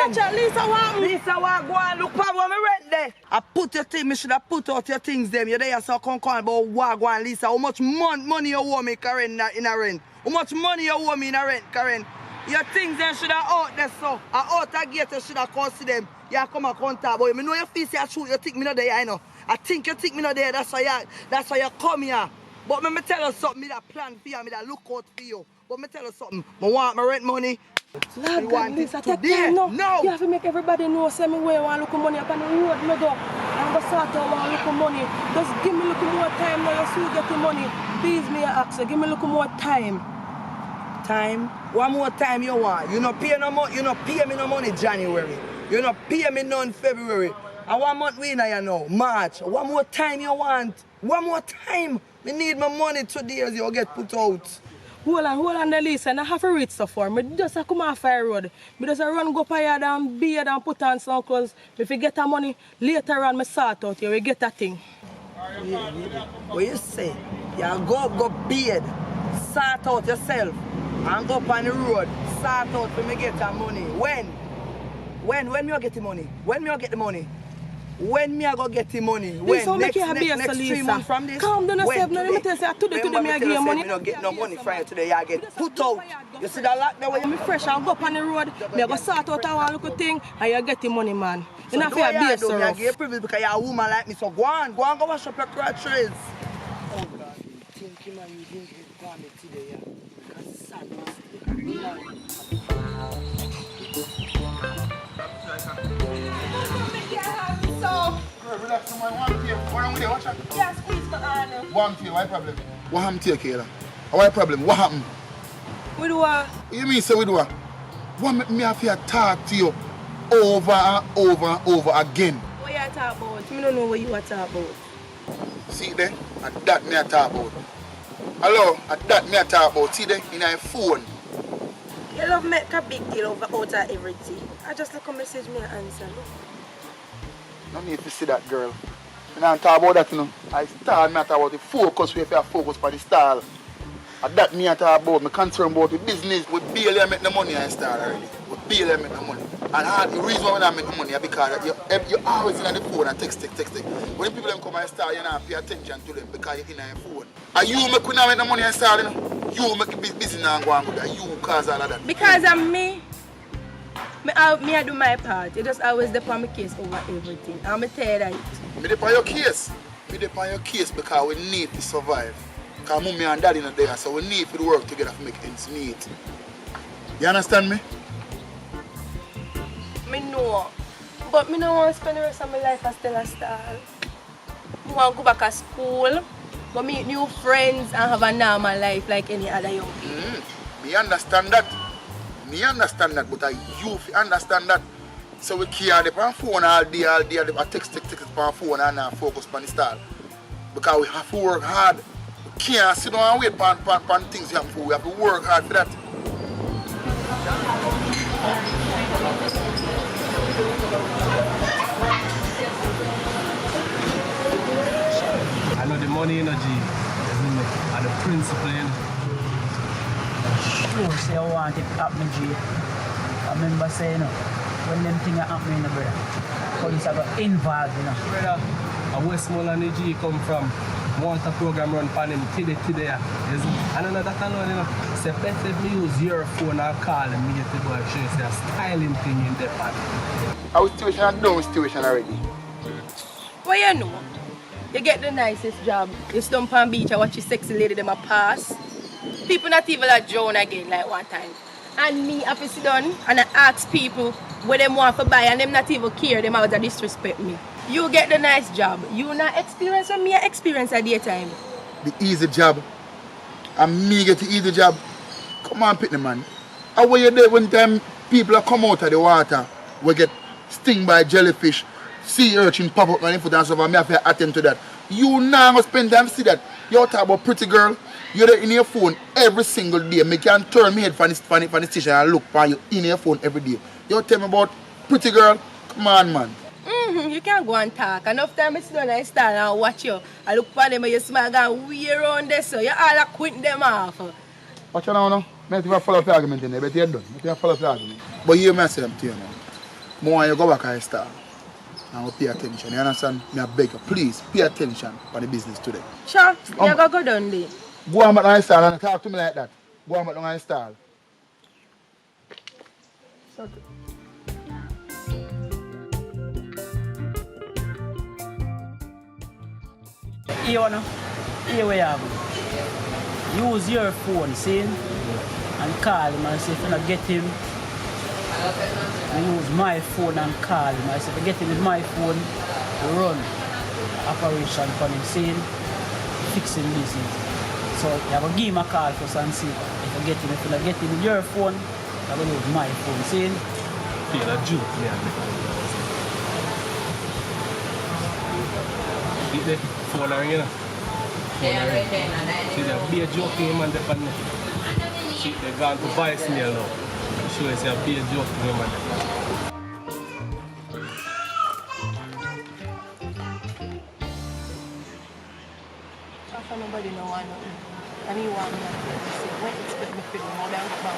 Watch out, Lisa, what? Lisa, what? Go and look for what me rent there. I put your thing, me should have put out your things them. You're there, so come call about what, go and Lisa. How much money you owe me, Karen, in a rent? How much money you owe me in a rent, Karen? Your things them should have out there, so. Out a gate, you should have called see them. You come and contact, but you know your face, you shoot, you think me not there, I know. I think you think me not there, that's why you come here. But me tell you something, me that plan for you, me that look out for you. But me tell you something, I want my rent money. Lord God, Lisa, take time now. No. You have to make everybody know, say me where you want to look money up on the road, me go. I'm going to sort out want to look money. Just give me a little more time now, you soon get the money. Please, me ask you, give me a little more time. Time? One more time you want? You not pay no money, you not pay me no money January. You not pay me none February. And 1 month we now, you know, March. One more time you want? One more time. Me need my money today as you get put out. Hold on, Lisa, and I have to reach so far. I just come off fire road. I just run go by yard and beard and put on some clothes. If you get that money, later on, I sort out you, we get that thing. What you say? You go beard, sort out yourself, and go up on the road, sort out for me get that money. When me I get the money? When me I get the money? When me I go get the money? When? Next 3 months from this? Calm down yourself. Now let me tell you, today me I give you money. Me don't get no money Friday today, I get put out. You see that lock there? I'm fresh, I'll go up on the road, me I go sort out one little thing, and you get the money, man. So you know for your base, I give you privilege because you're a woman like me, so go on, go wash up your crotches. Oh God, think man, you think you go on today, yeah? Because sadness. Relax, man. One tea. What wrong with you? Watch out. Yeah, squeeze for Anna. One tea. What problem? What happened to you, Kayla? What problem? What happened? We do what? You mean say we do what? What make me have to talk to you over and over and over again? What you talk about? I don't know what you are talking about. See there? And that me a talk about. Hello? And that me a talk about. See there? In your phone. You love make a big deal over out of everything. I just look a message me and answer. No need to see that girl. And I talk about that, you know. I start me talk about the focus, we have to focus on the style. And that me talk about, me concerned about the business. We barely make the money I start already. We barely make the money. And the reason why I make the money is because you're always in the phone and text. When the people come and start, you don't pay attention to them because you're in your phone. And you make the money I start, you know. You make the business and go on good. And you cause all of that. Because of me. I do my part. You just always depend on my case over everything. I'm tell you that. Me depend on your case. Me depend on your case because we need to survive. Because mommy and daddy not there, so we need to work together to make ends meet. You understand me? Me know. But me don't want to spend the rest of my life as still a star. I want to go back to school, go meet new friends and have a normal life like any other young people. Me understand that. Me understand that, but you understand that. So we can't be on phone all day, I text on phone and not focus on the style. Because we have to work hard. We can't sit down and wait for things happen for. We have to work hard for that. I know the money energy and the principle. Sure, say I want it to happen, G. I remember saying, when them things are happening, brother, police are got involved, you know. Brother, Westmoreland G come from water program run pan him today. And another can you know, say better me use your phone and call him, me get the boy show say a styling thing in the pan. Our situation is done situation already. Well, you know, you get the nicest job. You stump on beach and watch your sexy lady them a pass. People not even like Joan again like one time. And me have to sit down and I ask people what them want to buy and them not even care, them out to disrespect me. You get the nice job. You not experience what me experience at daytime. The easy job. And me get the easy job. Come on, Pitney man. How were you there when time people come out of the water, we get stung by jellyfish, sea urchin pop up on the foot and stuff, and me have to attend to that. You now must spend time to see that. You talk about pretty girl. You're there in your phone every single day. Me can turn my head from the station and look for you in your phone every day. You tell me about pretty girl? Come on, man. You can't go and talk. Enough time I sit down and stand and watch you. I look for them and you smile and we around there so you all quit them off. Watch you now, no? I have to follow up the argument in there, but you're done. I have to follow up the argument. But you may say them to you now. More you go back and start. And we'll pay attention. You understand? Me I beg you, please pay attention for the business today. Sure, you go down there. Go on back and stall and talk to me like that. Go on back and stall. Here we have use your phone, see, and call him and say if you not get him, I use my phone and call him. I say if I get him with my phone, run operation for him, see, fixing business. So you have to give him a call first and see if you get him. If you not get him with your phone, you have to use my phone, see. Feel a joke, yeah. Beat the phone ring, you know. See, there'll be a joke in him and the pan. See, they're going to voicemail now. Show us there'll be a joke in him and the pan. After nobody know one nothing. And he want me to say, when expect me to do more than what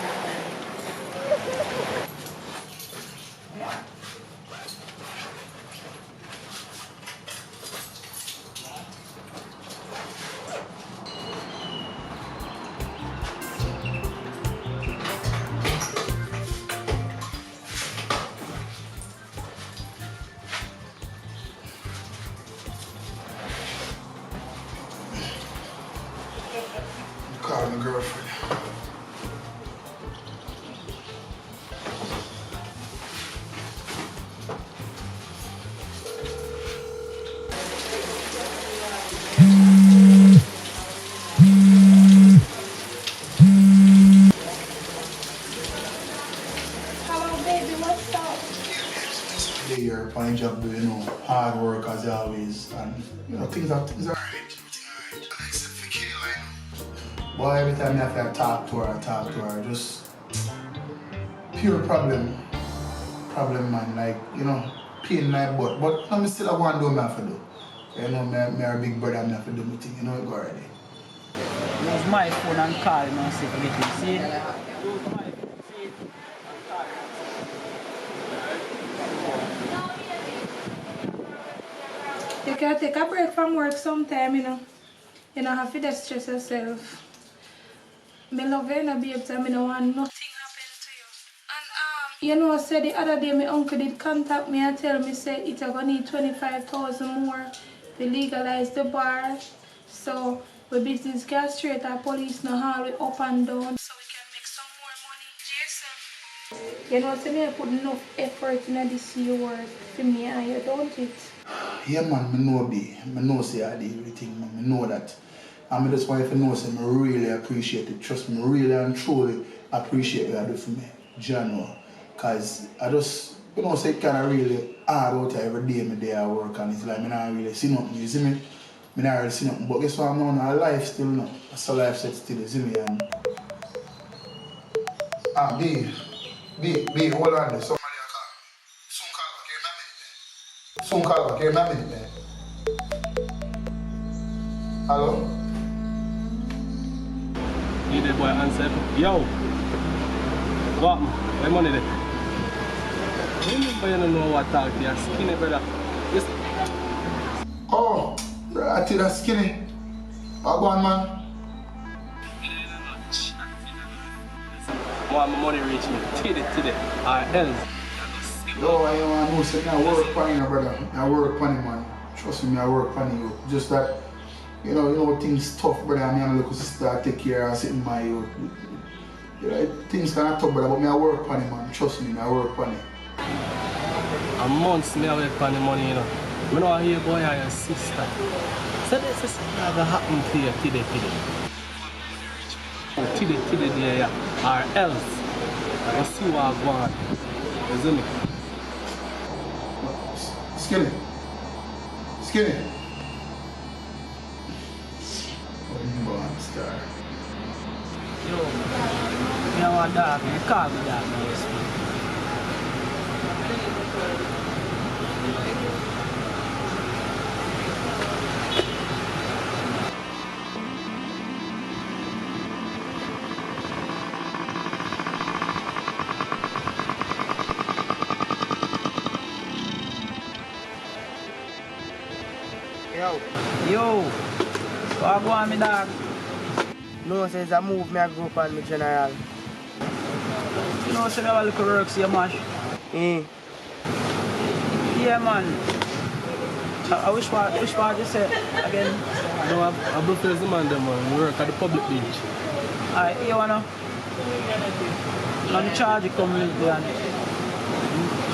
Call my girlfriend. Hello, baby, what's up? Day your fine job, you know, hard work as always, and you know things are alright. Except for Caroline. Boy, every time I have to talk to her, just pure problem man, like, you know, pain my butt. But I'm still I want to do what I have to do. You know, me a big brother, I have to do my thing, you know, it go already. Use my phone and call him and see if I get him, see. Use my phone, see, and call him. You can take a break from work sometime, you know. You don't have to just stress yourself. I love you, no, babe, so I don't want nothing happen to you. And you know, say the other day my uncle did contact me and tell me say it's gonna need 25,000 more to legalize the bar. So the business get straight, our police know how we up and down so we can make some more money. Jason. You know, so me I put enough effort in this year work for me and you, don't it? Yeah man, I know B. I know say I did everything, man. I know that. And I just want to know say I really appreciate it. Trust me, I really and truly appreciate what you do for me. Jano. Cause I just, you know, say it kinda really hard out every day my day I work and it's like I don't really see nothing, you see me? I don't really see nothing. But guess what, I'm on a life still now. That's a life set still, you see me? And B, hold on there. Somebody will call me. Soon call back, give me a minute, man. Hello? Need the boy answer. Yo! What? Where money there? Remember you don't know what talk to your skinny brother. Yes. Oh, I tell that skinny. What go on, man? Want my money reach me today. Or else. Yo, I know, say I work for you, brother. I work for you, man. Trust me, I work for you. Just that, you know, things tough, brother. I have a little sister I take care of, sitting by you. You know, things kind of tough, brother, but I work for you, man. Trust me, I work for you. A month me away from the money, you know. I know I hear boy and your sister. So this is gonna happen to you today. Today, yeah. Or else, I will see what I want. You see me? Skinny. Born star. Yo, me have a dog, me call me dog now, yes, man. Yo, what go on, me dog? No, says I move me, I go up on me general. You know, say me have a little work, see, mash. Yeah, man. I wish part you said again. No, I'm a the man, them, man. We work at the public beach. Alright, you wanna? I'm charge you come with me and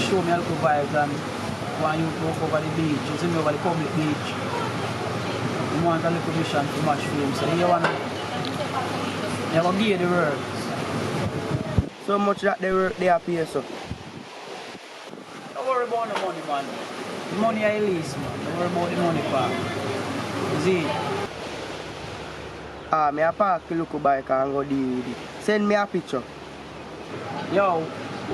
show me a little vibes and want you to walk over the beach. You see me over the public beach. You want a little mission to match film. So you wanna? You wanna give you the work. So much that they work, they are pay so. Don't worry about the money, man. The money I release, man. Don't worry about the money part. You see? Me a park the local bike and go deal with it. Send me a picture. Yo,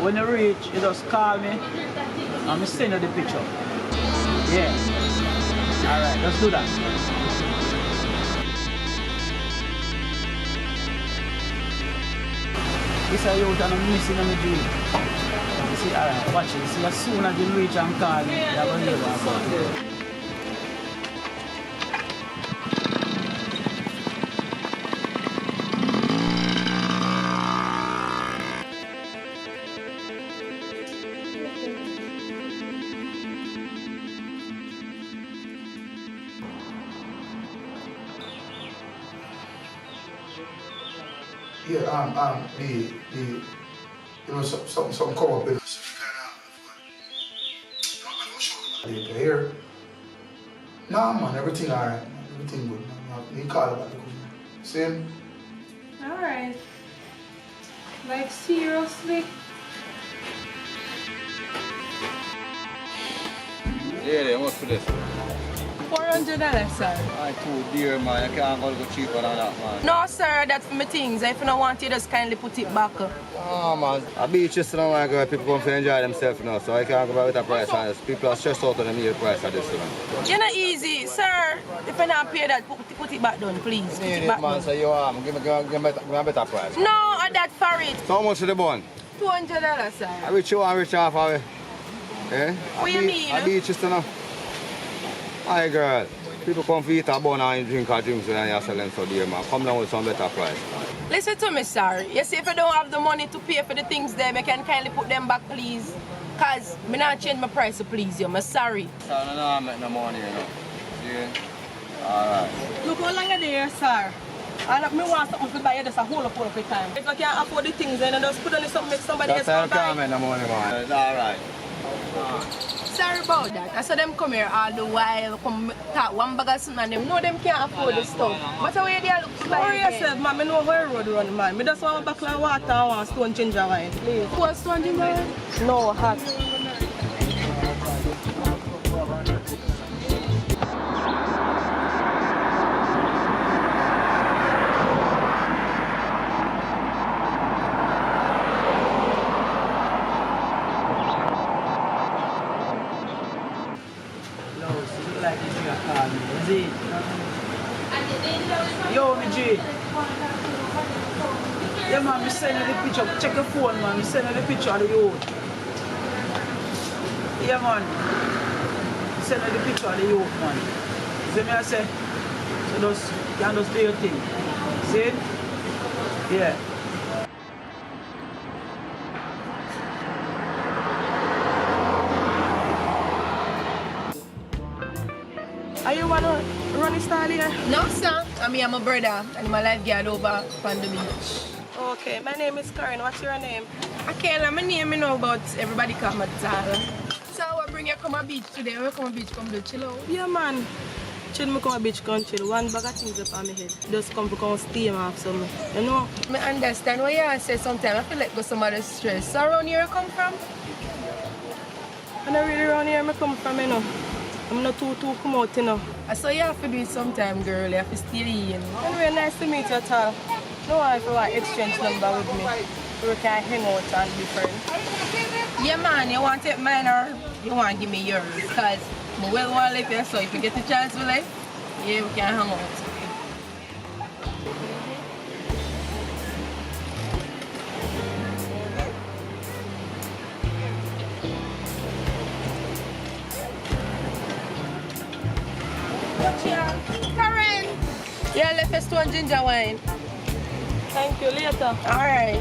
when you reach, you just call me and I'll send you the picture. Yeah. Alright, let's do that. This is youth and I'm missing on my dream. You see, alright, watch it. You see, as soon as you reach and call me, you're going to hear about it. Yeah, something come up in the here. Nah, man, everything alright, man. Everything good, man. You call about it. Same. Alright. Like, seriously? Yeah, what's for this? $400, sir. I too dear, man. I can't go cheaper than that, man. No, sir, that's for my things. If you don't want it, just kindly put it back. Oh, man. I beach just don't like where people come to enjoy themselves now, so I can't go back with a price on this. People are stressed out on the meal price of this, man. You're not easy, sir. If you don't pay that, put it back down, please. Put it back man, down. so you are. Give me a better price. No, I that for it. So how much is the bun? $200, sir. I reach you and reach off of it. Eh? What you mean? I beach just now. Hi, girl. People come for eat a bun and drink a drink and you're selling so dear, man. Come down with some better price. Listen to me, sir. You see, if you don't have the money to pay for the things there, I can kindly put them back, please. Because I not change my price to please you. I'm sorry. So I don't make no money, you know. Yeah? Alright. Look how long are there, sir? And if me want something to buy, just a whole lot of time. If I can't afford the things, then I just put on something make somebody else That's how I buy. can't make no money, man. It's alright. Sorry about that. I saw them come here all the while, come talk one bag of something and them know them can't afford the stuff. But how they look to buy Worry again? yourself, man. I know where road run, man. I just want a bottle of water and one stone ginger wine, please. What's $200? No, hot. Yo, me G. Yeah, man, me send you the picture. Check your phone, man. Me send you the picture of the youth. Yeah, man. Send you the picture of the youth, man. See me, I say, so just, you can just do your thing. See? Yeah. Are you want to run the style here? No, sir. I mean, I'm a brother and my lifeguard over on the beach. Okay, my name is Karen. What's your name? I can't let my name, you know, but everybody call me Tala. So I bring you come a beach today. We come a beach, come to chill out. Yeah, man. Chill me come a beach, come chill. One bag of things up on my head. Just come to come steam off something. You know? I understand what you say sometimes. I feel like go some other stress. So around here you come from? I'm not really around here I come from, you know. I'm not too come out, you know. So you have to do it sometime, girl. You have to stay in. Anyway, nice to meet you, Tal. No one if you want exchange number with me. We can hang out and be friends. Yeah, man. You want to take mine or you want to give me yours? Because I will want to live here, so if you get the chance to live, yeah, we can hang out. Watch ya. Karen! Yeah, left us 2 ginger wine. Thank you, later. Alright.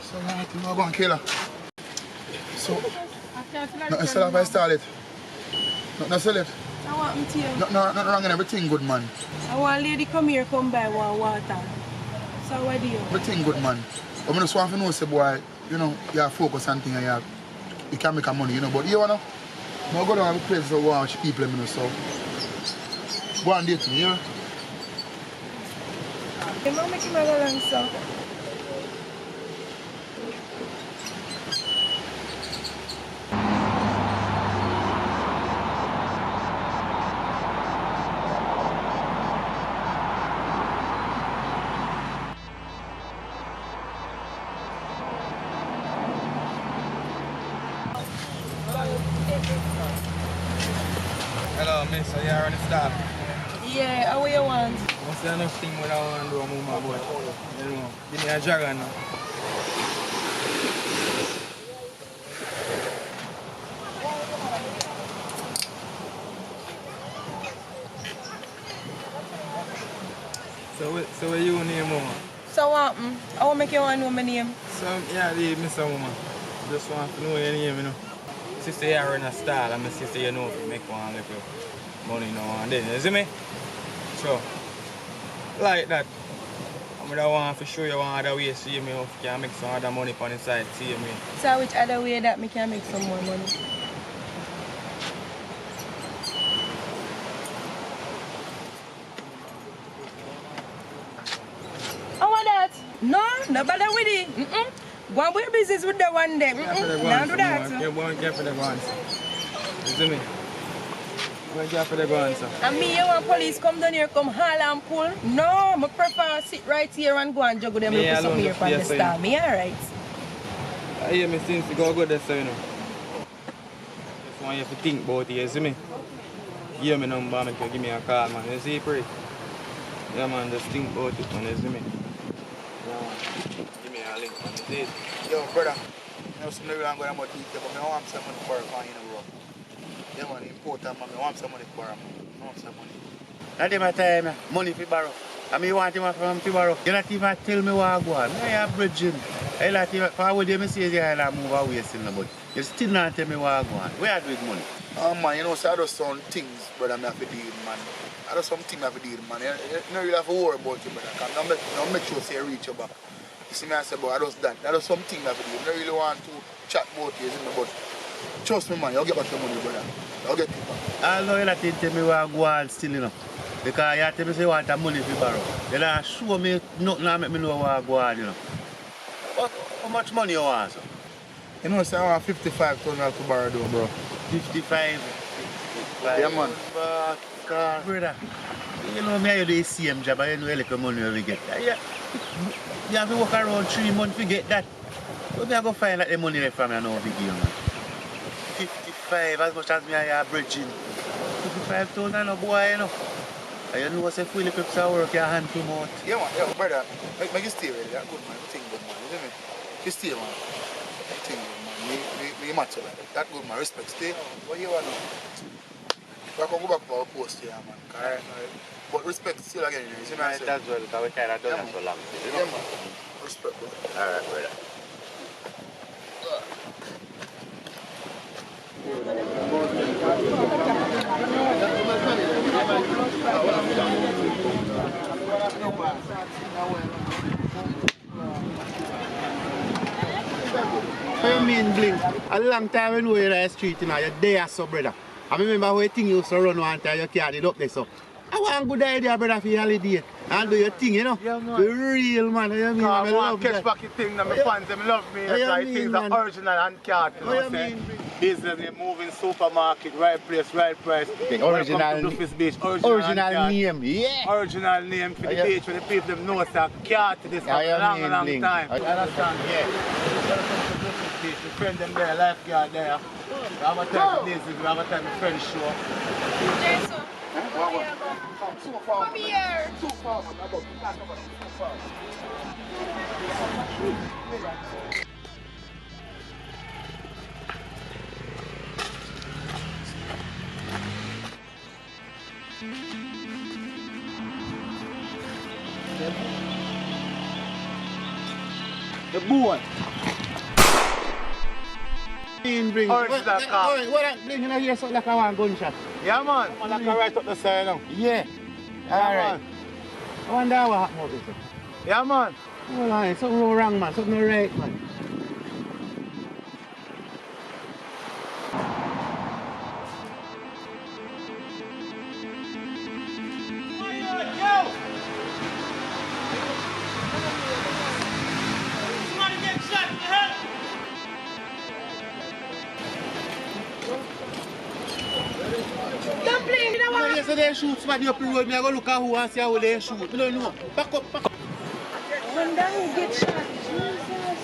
So, you know, go and kill her. So, nothing sell if I stall it. Nothing sell it. I want me to you. Nothing wrong in everything good, man. I want lady come here, come buy one water. So what do you? Everything good, man. But I just want to know, say, boy, you know, you have focus on things and you can make a money, you know. But you know, I go down to places to watch people, you know, so go and date me, you know. You want to make him go along, so? Hello, miss. Are you already start? Yeah, how you want? What's the enough thing when I want to do a move my boy? You know, give me a dragon now. So what you name, mama? So what? I want to make you want to know my name. So, yeah, the Mr. Woman. Just want to know your name, you know. Sister, you are in a style, and my sister, you know, if you make one little money now and then, you see me? So, like that. I'm gonna want to show you one other way, see me, if you can make some other money on the side, see me. So which other way that me can make some more money? How about that? No, no bother with it. Go and do business with the one day. Now do that. You're going to get for the guns. You see me? Go and get for the guns. And me, you want police come down here, come haul and pull? No, I prefer sit right here and go and juggle them look something here from the star. Me alright. I hear me since you go there, so you know. Just want you to think about it, you see me? Hear me number, make you give me a call, man. You see, pray? Yeah, man, just think about it, man. You see me? Give me a link, man. You see it? Yo, brother, you know, something I'm going to do, but I want some money for a you know, bro. Yeah, man, important, man. I want some money for him. I want some money. Not my time, money for borrow. I mean, you want him from to borrow. You not even tell me what I go on. I have bridging. I like to, for what you say, I move away still, but you still not tell me what I go on. Where are you with money? Man, you know, so I do some things, brother, I have to deal, man. I do some things I have to deal, man. You don't really have to worry about it, brother. I'll make sure you reach your back. You see me, I say, but I just that. I do some things I have to do. I don't really want to chat about it, but trust me, man, you'll get back your money, brother. You'll get it back. I know you not tell me what I go on still, you know. Because you tell me say you want money for borrow. You don't show me nothing and make me know what I go on, you know. How much money you want, sir? You know, say I want 55,000 to borrow, though, bro. 55. Yeah, man. Brother, you know me, I do the same job, I know how little money we get. You have to work around 3 months to get that. So me I go find that the money left from me, I know big deal, man. 55, as much as me I have bridging. 55,000, no boy, you know. And you know what's a full equipped to work your hand too much. Yeah, man, yeah, brother. Make you stay ready. That's good, man. Everything good, man. You see me? You stay, man. Everything good, man. Me match you like that. That's good, man. Respect. Stay. What you want to do? I can go back to our post here, man. Alright? But respect still again, you see me? That's well, because we kind of done that so long. Yeah, man. Respect, bro. Alright, brother. What you mean, Blink? A long time when we were in the street, you know, you're there, so, brother. I remember how you think you used to run one time, you carried it up there, so. I want a good idea, brother, for your holiday. And do your thing, you know? Yeah, man. Be real, man. You mean? I love catch back your thing, and my fans, them love me. That's why things are original and card, you know what I'm saying? Business, they moving supermarket, right place, right price. The original Beach, original name, yeah. Original name for the beach, when the people them know it's a card to this for a long, long time. I understand, yeah. friend them there, lifeguard there. We have a time for business, we have a time for friend show. Jason, Come here. Too far, man. I'm about to pack up. Too far. The boy. Bring. Orange is that car. What bring in here something like I want gunshot. Yeah, man. I like right up the side now. Yeah. Alright. I wonder what happened with this. Yeah, man. Hold on, something wrong, man. Something right, man. Yes, they shoot somebody up the road. Me I go look at who and see how they shoot. I don't know. Back up, back up. When that will get shot. Jesus.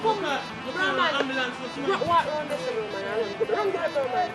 Come on, ambulance. What round this room, man? Run that room, man.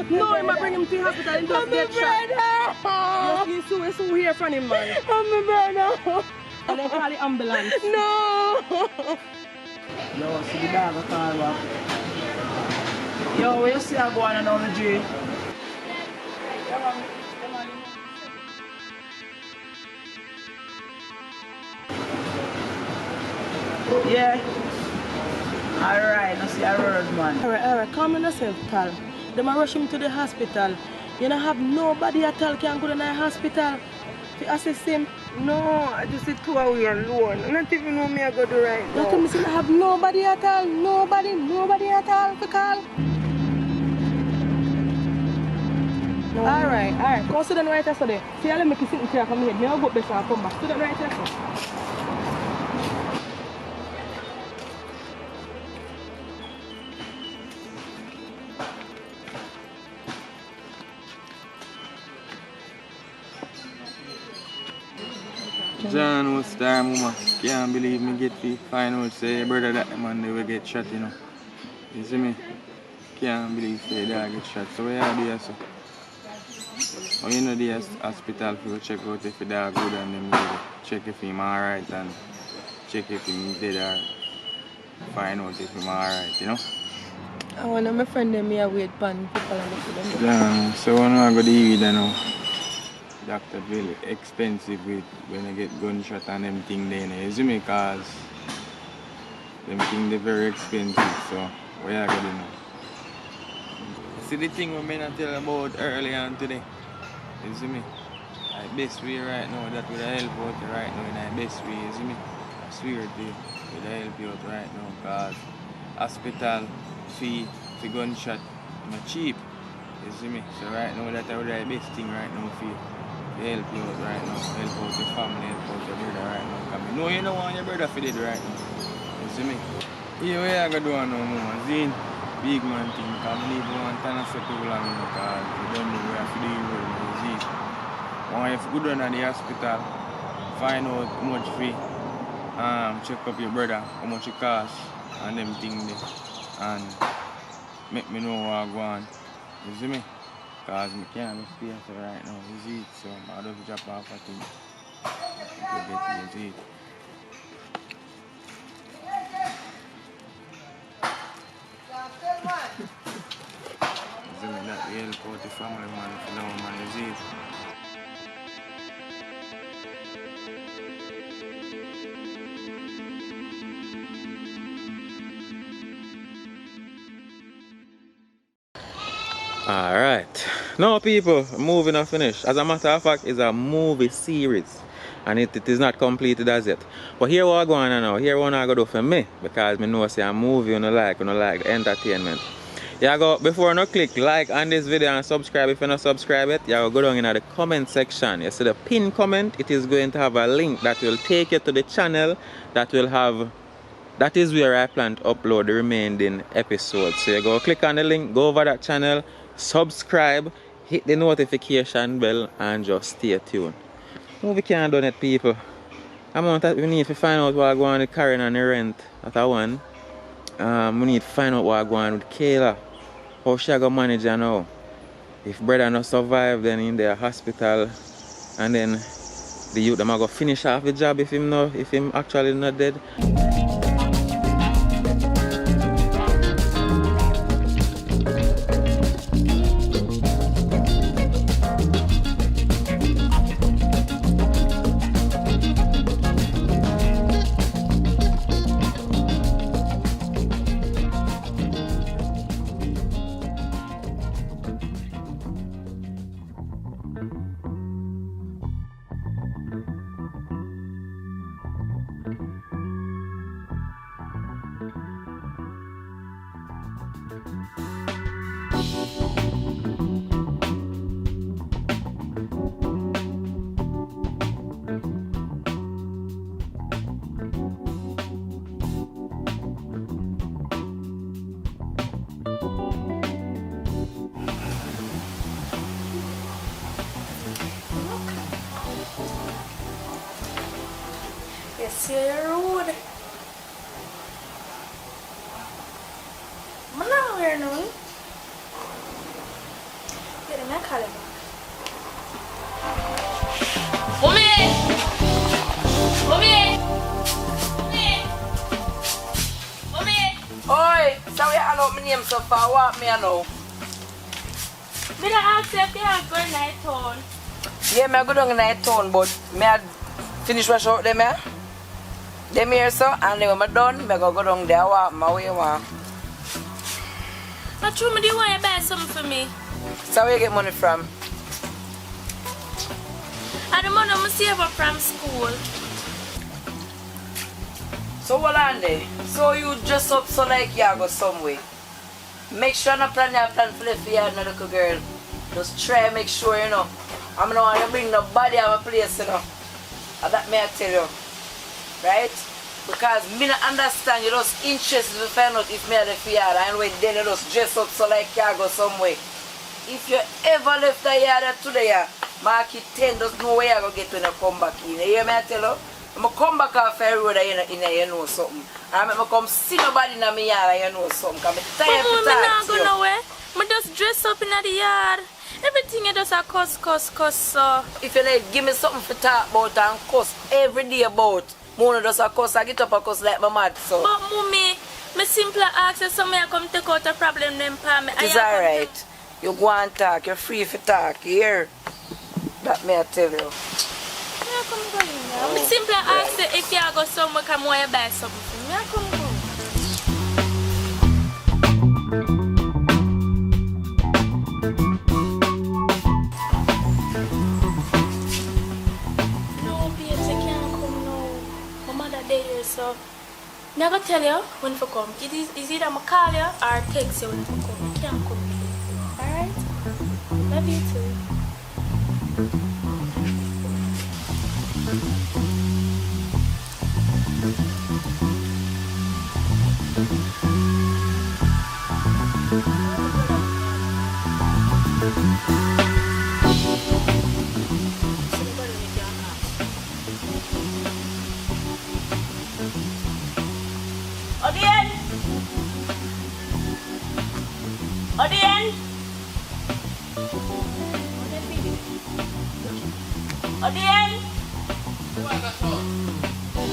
No, I'm bring him to the hospital and just get shot. Yes, he's so hear from him, man. I'm my brother. And they call the ambulance. No. Yo, see the dog a call back. Yo, where you see her going on the G? Yeah. Alright, I see a word, man. Alright, calm down yourself, pal. Them a rush him to the hospital. You don't have nobody at all can go to the hospital to assist him. No, I just see two away alone. I don't even know me I go do right now. That means you don't have nobody at all. Nobody at all to call. No. Alright. Go sit down right there, so there. See, I'll make you sit in here from here. I'll go up there and come back. Sit down right there, so. John was there, mama. Can't believe me get to find out say brother that man they will get shot, you know. You see me? Can't believe say they get shot. So where are they so? Oh, you know the hospital for check out if the dog good and them will check if him alright and check if him dead or find out if him alright, you know? I want my friend them here wait pan people and look for them. John, so when I go to you know. Doctor really expensive with when I get gunshot and them thing there, you see me, cause them thing they very expensive, so where I go to know. See the thing we may not tell about earlier on today, you see me? Like best way right now that will help out right now in the best way, you see me? I swear to you, will help you out right now, cause hospital fee for gunshot not cheap, you see me? So right now that will be the best thing right now for you. Help you out right now, help out your family, help out your brother right now. Because I know you don't want your brother to dead right now. You see me? Yeah, what I going to do now, mama? Zine, big man thing, because I need one time to settle long enough, because you don't know where I have to deal with it, Zine. When you go down to the hospital, find out how much fee, check up your brother, how much it costs, and them things there. And make me know what I go on. You see me? Because I can't stay here right now, you see it, so I just drop off a thing. To get you see it. family, man. You know, man, it's easy. Alright. Now people, movie not finished. As a matter of fact, it's a movie series. And it is not completed as yet. But here what I go on now. Here what I go do for me. Because I know say a movie you like the entertainment. You go before you click like on this video and subscribe if you not subscribe it, you go down in the comment section. You see the pinned comment, it is going to have a link that will take you to the channel that is where I plan to upload the remaining episodes. So you go click on the link, go over that channel, subscribe, hit the notification bell and just stay tuned. Movie can't done it, people. Amount that we need to find out what going on with Karen and the rent at a one. We need to find out what going on with Kayla. How she go manage her now. If brother not survive then in the hospital and then the youth them go finish off the job if him actually not dead. Yes, you're rude. I'm not wearing none. Get him a caliber. Mommy! Mommy! Mommy! Oi, so we all out my name so far, what me I know? Me don't ask you if you have good night on. Yeah, me I go down in night town, but me I finish wash out them here. Them here so, and then when I'm done, me go down there, walk my way one. Not true, me do you want to buy something for me? So where you get money from? I the money I save up from school. So what on there? So you dress up so like you go somewhere. Make sure you plan your plan for the yard, no little girl. Just try make sure you know. I'm not want to bring nobody out of my place, you know. And that may I tell you. Right? Because me not understand, you just interested to find out if me are the yard and when then you just dress up so like you go somewhere. If you ever left the yard today, mark it 10, just know where you go get when you come back in. You hear me I tell you? I'm come back off the road and you know something. And I'm come see nobody in my yard and you know something. I'm tired to talk to you. Nowhere. I just dress up in the yard. Everything you just a cuss. So. If you like, give me something to talk about and cuss every day about. Mona just a cuss, I get up a cuss like my mad, so. But mommy, me simply ask you somebody come take out a problem them for me. It's alright. You go and talk, you're free to talk, you hear? That may I tell you. Yeah, come go in there. Me simply ask you if you go somewhere, come want you buy something for me. I come go. So, I'm going to tell you when to come. It is either I call you or text you when to come. You can't come. Alright? Love you too. Odien!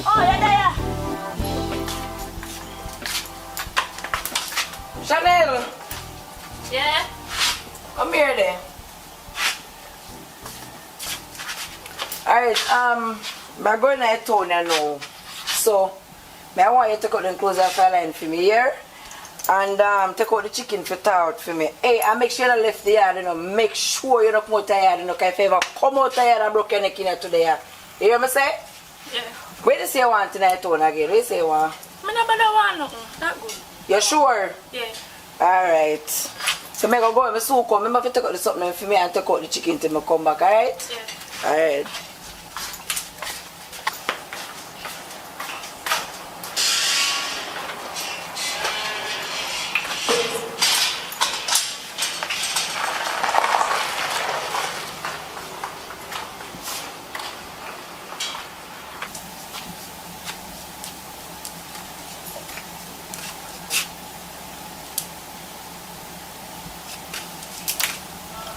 Oh, you're there! Chanel! Yeah? Come here there. Alright, I'm going to town now. So, I want you to take out the clothes off the line for me here. And take out the chicken for out for me. Hey, and make sure you don't left the yard, you know. Make sure you don't come out the yard, you know. Because if you ever come out the yard and broke your neck in here today, you hear me say? Yeah. Where do you say you want tonight town again? Where do you say you want? I never want nothing. That good. You sure? Yeah. Alright. So I go and soon come. I have to take out the something for me and take out the chicken till I come back, alright? Yeah. Alright.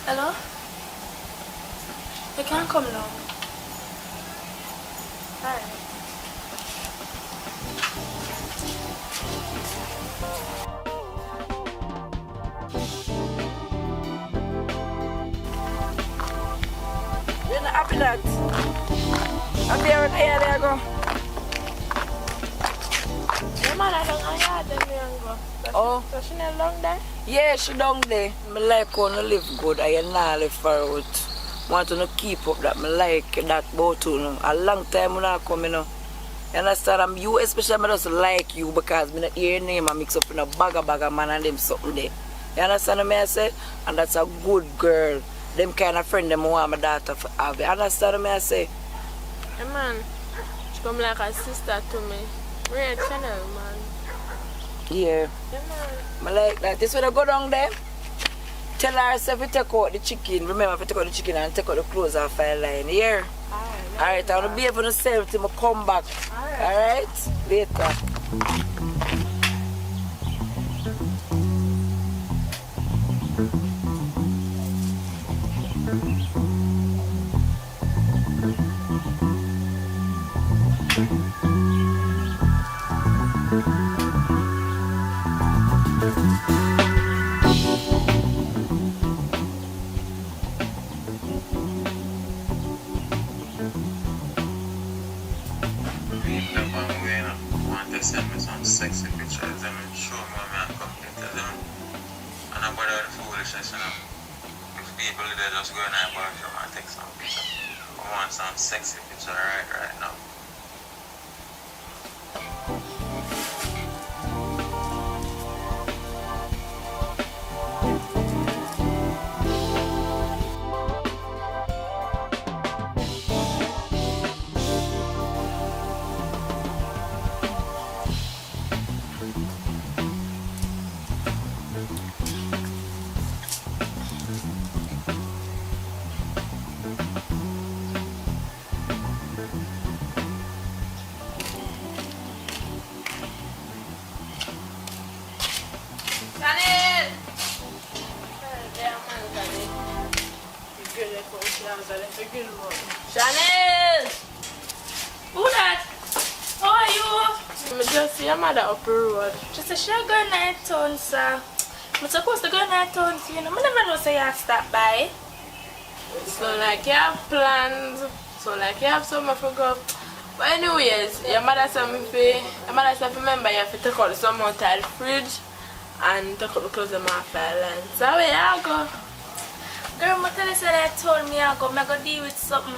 Hello? You can't come now. Alright. You're not happy that? Happy there go. Your mother don't know yard them young go. Oh. So she not long there? Yeah, she down there. I like how you live good. I not live far out. Want to keep up that. I like that about you. Know. A long time when I come, you know. You understand? You especially, I just like you because I don't hear your name and mix up in a bag of man and them something there. You understand what I say? And that's a good girl. Them kind of friend them want my daughter to have. You understand what I say? Hey man, she come like a sister to me. Red channel, man. Yeah. Yeah, man. I like that. This when I go down there, tell her if you take out the chicken, remember if you take out the chicken and take out the clothes off the line. Here. Alright, I want to be able to save till I come back. Alright? Later. Send me some sexy pictures, show me what I come get them. And I'm about the foolishness, you know. If people they just go in the bathroom and take some pictures. I want some sexy picture right now. Chanel! Who that? How are you? I just see your mother up the road. She said she'll go in her town, sir. I'm supposed to go in her town, you know. I never know say you have to stop by. So like you have plans, so like you have somewhere to go. But anyways, your mother said remember you have to take out some out of the fridge and take out the clothes them off the line. So where you go? Girl, my tell you said I told me I go deal with something.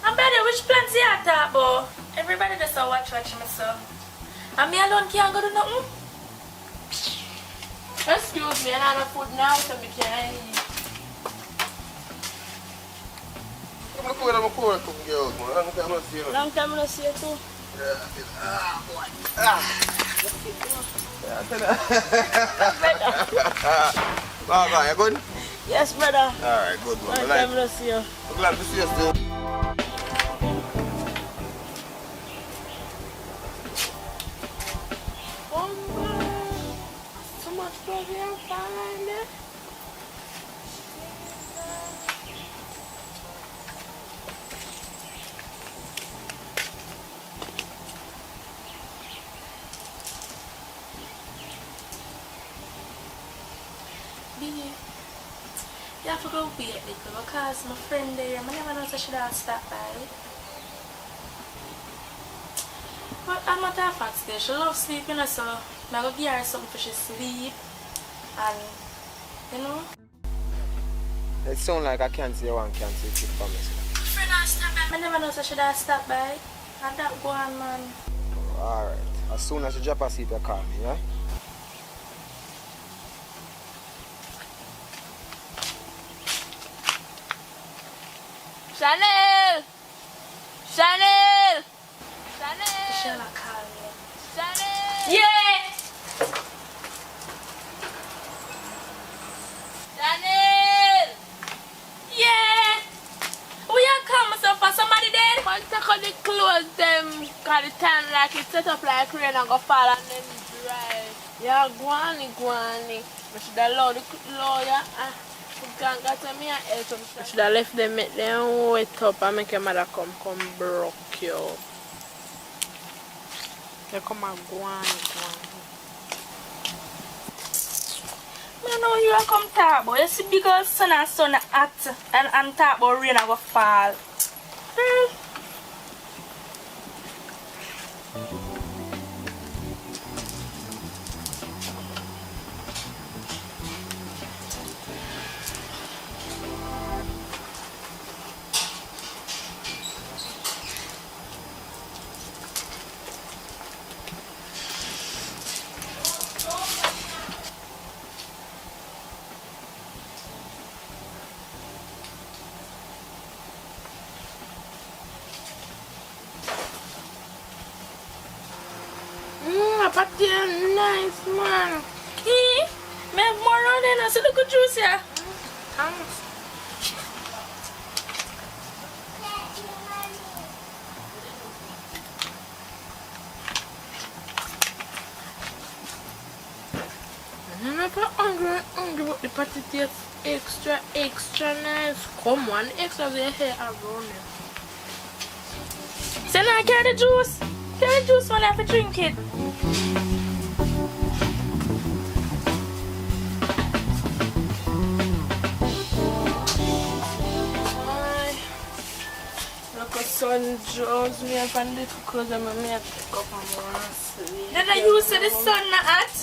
And brother, which plans you have talk about? Everybody just watch myself. And me alone can't go do nothing. Excuse me, and I have food now so we can eat. I'm cool, girl. Long time I see you. Long time I see you too. Yeah, boy. Yeah, you good? Yes, brother. Alright, good one. Long time I see you. I'm glad to see you still. So much problem find there. You have to go wait because my friend there, I never know if I should have stopped by. But I'm not that fat still. She loves sleeping, so I go give her something for she sleep. And, you know. It sounds like I can't see one can't see it for me. Friend, I stop by. I never know so should I stop by. And that go on, man. Alright. As soon as you drop a seat, you call me, yeah? Chanel! Chanel! Chanel! Shall I call me? Chanel! Yeah! Chanel! Yeah! We are coming so for somebody dead? Once I cut the clothes them, cause the time like it set up like rain and go fall and then dry. Yeah, guani. I should have allowed the lawyer and got me and help them. I should have left them, make them wet up and make your mother come broke you. They come and guani. I know you are come talk about. You see because sun and sun act and talk about rain and go fall. But they're nice, man. Key, me have more on there now, so look at juice here. Thanks. I'm not hungry, but the patty tastes extra nice. Come on, extra the hair around it. So now carry the juice. Carry the juice when I have to drink it. Look at sun draws me up and little clothes and me have to pick up and go and sleep. Did I use the sun not hot?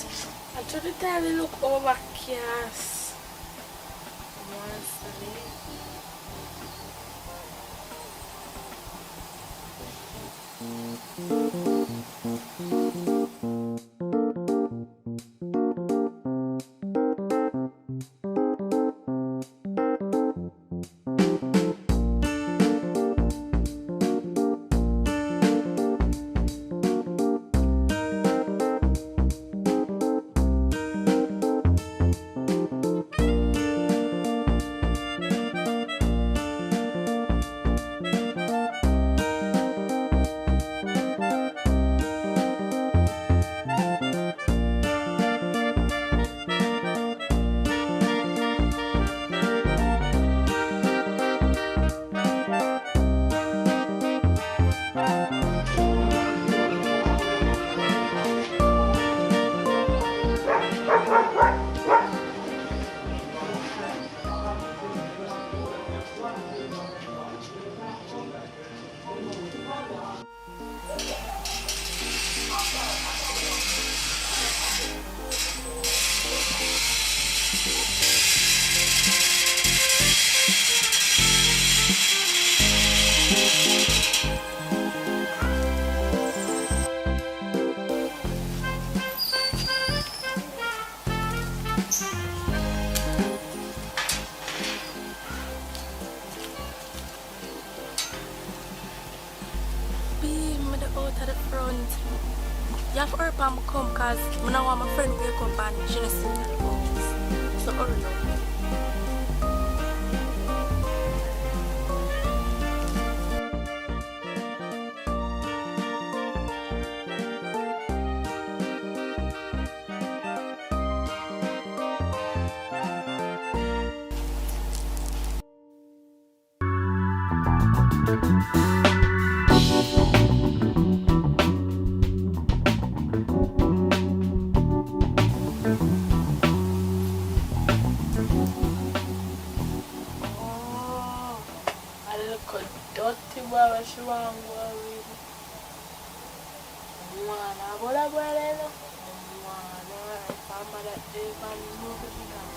I told the time they look overcast. I want to sleep. You have to hurry up and come because I don't want my friend to wake up and she doesn't see me at the house. So hurry up. Dirty boy, she won't go with. mother even move it down.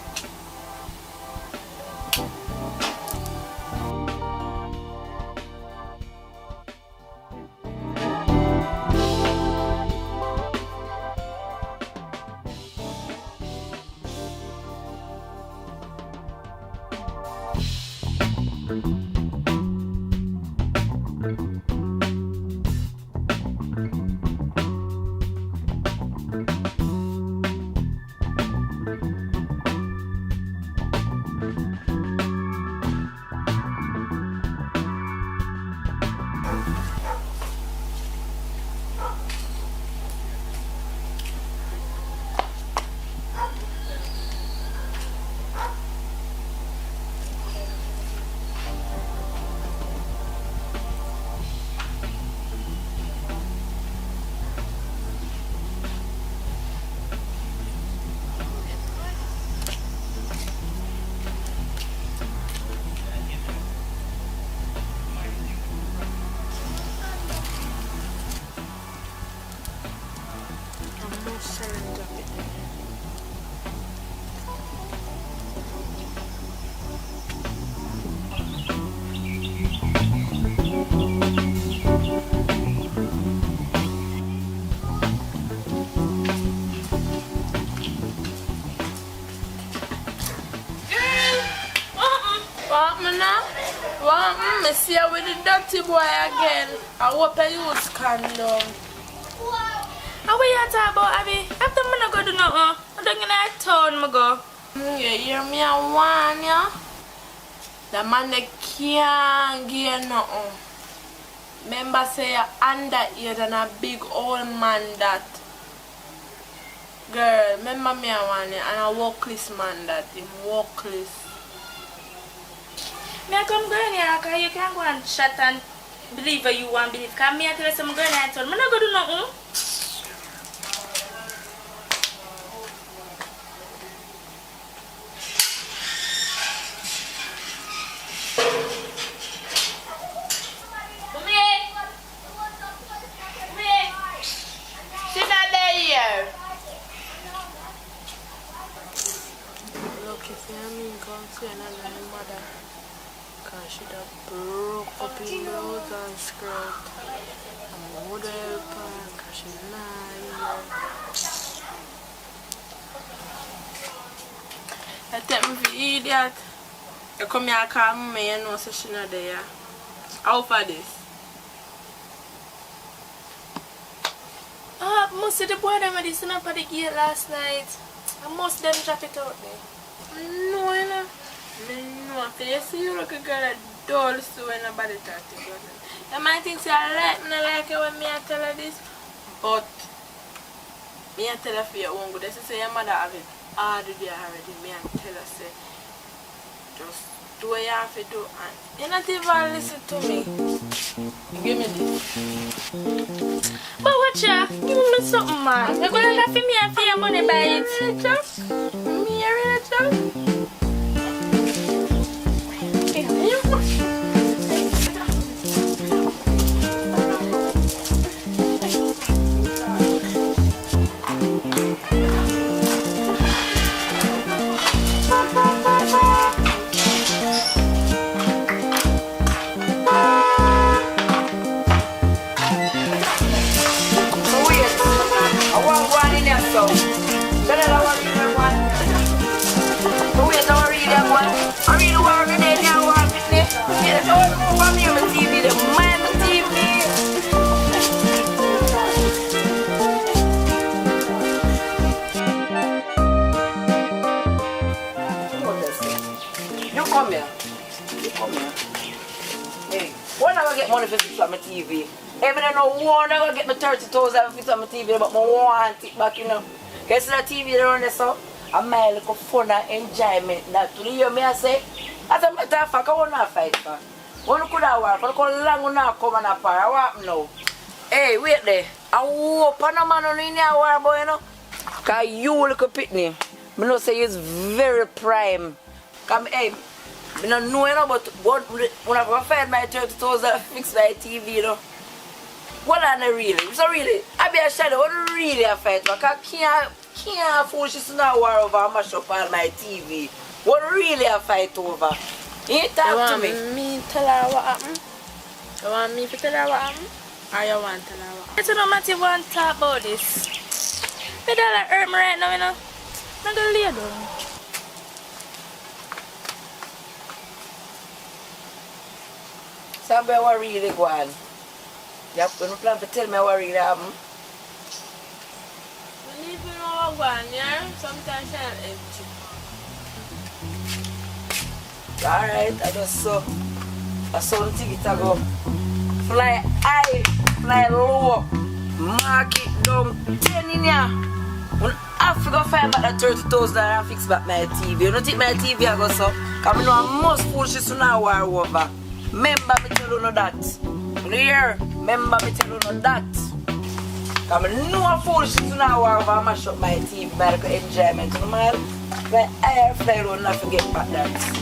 I see you with the dirty boy again. I hope you use condom. How are you talking about, Abby? After I go do nothing, I'm going to town, I go. You hear me? I want you. The man that can't give you nothing. Remember, say you're underage than a big old man that. Girl, remember me, I want you. And a workless man that. Him workless. I come go in here because you can't go and shut and believe what you want to believe. Because I tell you some girl and son, I'm not going to do nothing. She's not there here. Look, if you come see another mother. She done broke up in nose and skirt. I'm going to help her because she's not here. I take me for idiot. You come here and call me and know so she's not there. How for this? I must see the boy that made this up at the gate last night. I must them drop it out there. No, you know. No, you see you look a girl that dull so when nobody talk to you. You might think say I like me, I like it when me I tell her this, but me I tell her for your own good. She say your mother have it all the day already. Me I tell her say just do what you have to do and you not even listen to me. Give me this. But watch out, give me something man. You're gonna have me and for your money by it. Me a real job. Money for fix on my TV. Even I know one I gonna get my 30,000 for fix on my TV, but I want it back, you know. Guess that TV around there, so I might look fun and enjoyment. That to you me I say, as a matter of fact, I want to fight for. One could have worked, but I long now come and apart. I want now. Hey, wait there. I hope no man on in here war boy, you know. Cause you look a pitney. I know say he's very prime. Come hey. I don't know, you know, but when I find my 30,000 fix my TV, you know. What are they really? So really, I be a shadow, what really a fight, but I can't afford she's not war over and mash up all my TV. What really a fight over? You ain't talk to me. You want me tell her what happened? You want me to tell her what happened? Or you want to tell her what happened? It's not matter you want to talk about this. But that hurt me right now, you know. I'm gonna lay down. Somebody what really go on. You have no plan to tell me what really happened? When you know what go on, yeah? Sometimes I'm empty. Alright, I just saw the ticket to go fly high, fly low, mark it down 10 in here. When I go find back that 30,000 and fix back my TV. You don't think my TV I go so? Because I know I must push this to now war over. Remember me tell you no that. You hear? Remember me tell you no that. Because I know I foolish to now war over. I mash up my TV by the enjoyment. You know, fly high, fly low, not forget back that.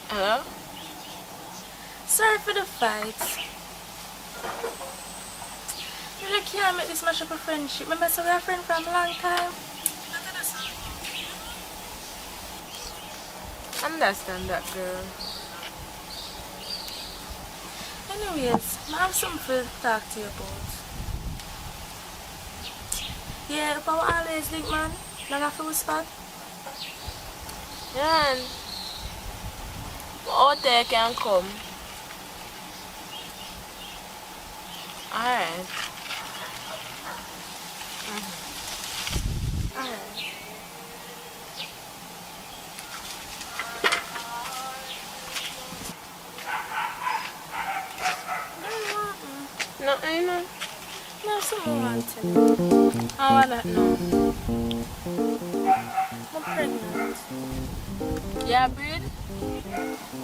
Hello? Sorry for the fight. You really can't make this much of a friendship. Remember, so we're friends from a long time. Understand that, girl. Anyways, I have something to talk to you about. Yeah, if I always think, man, don't have to whisper. Yeah, and out there can come. Alright. Alright. No, I know. No, someone wanted. How I don't know. I'm pregnant. Yeah, breed?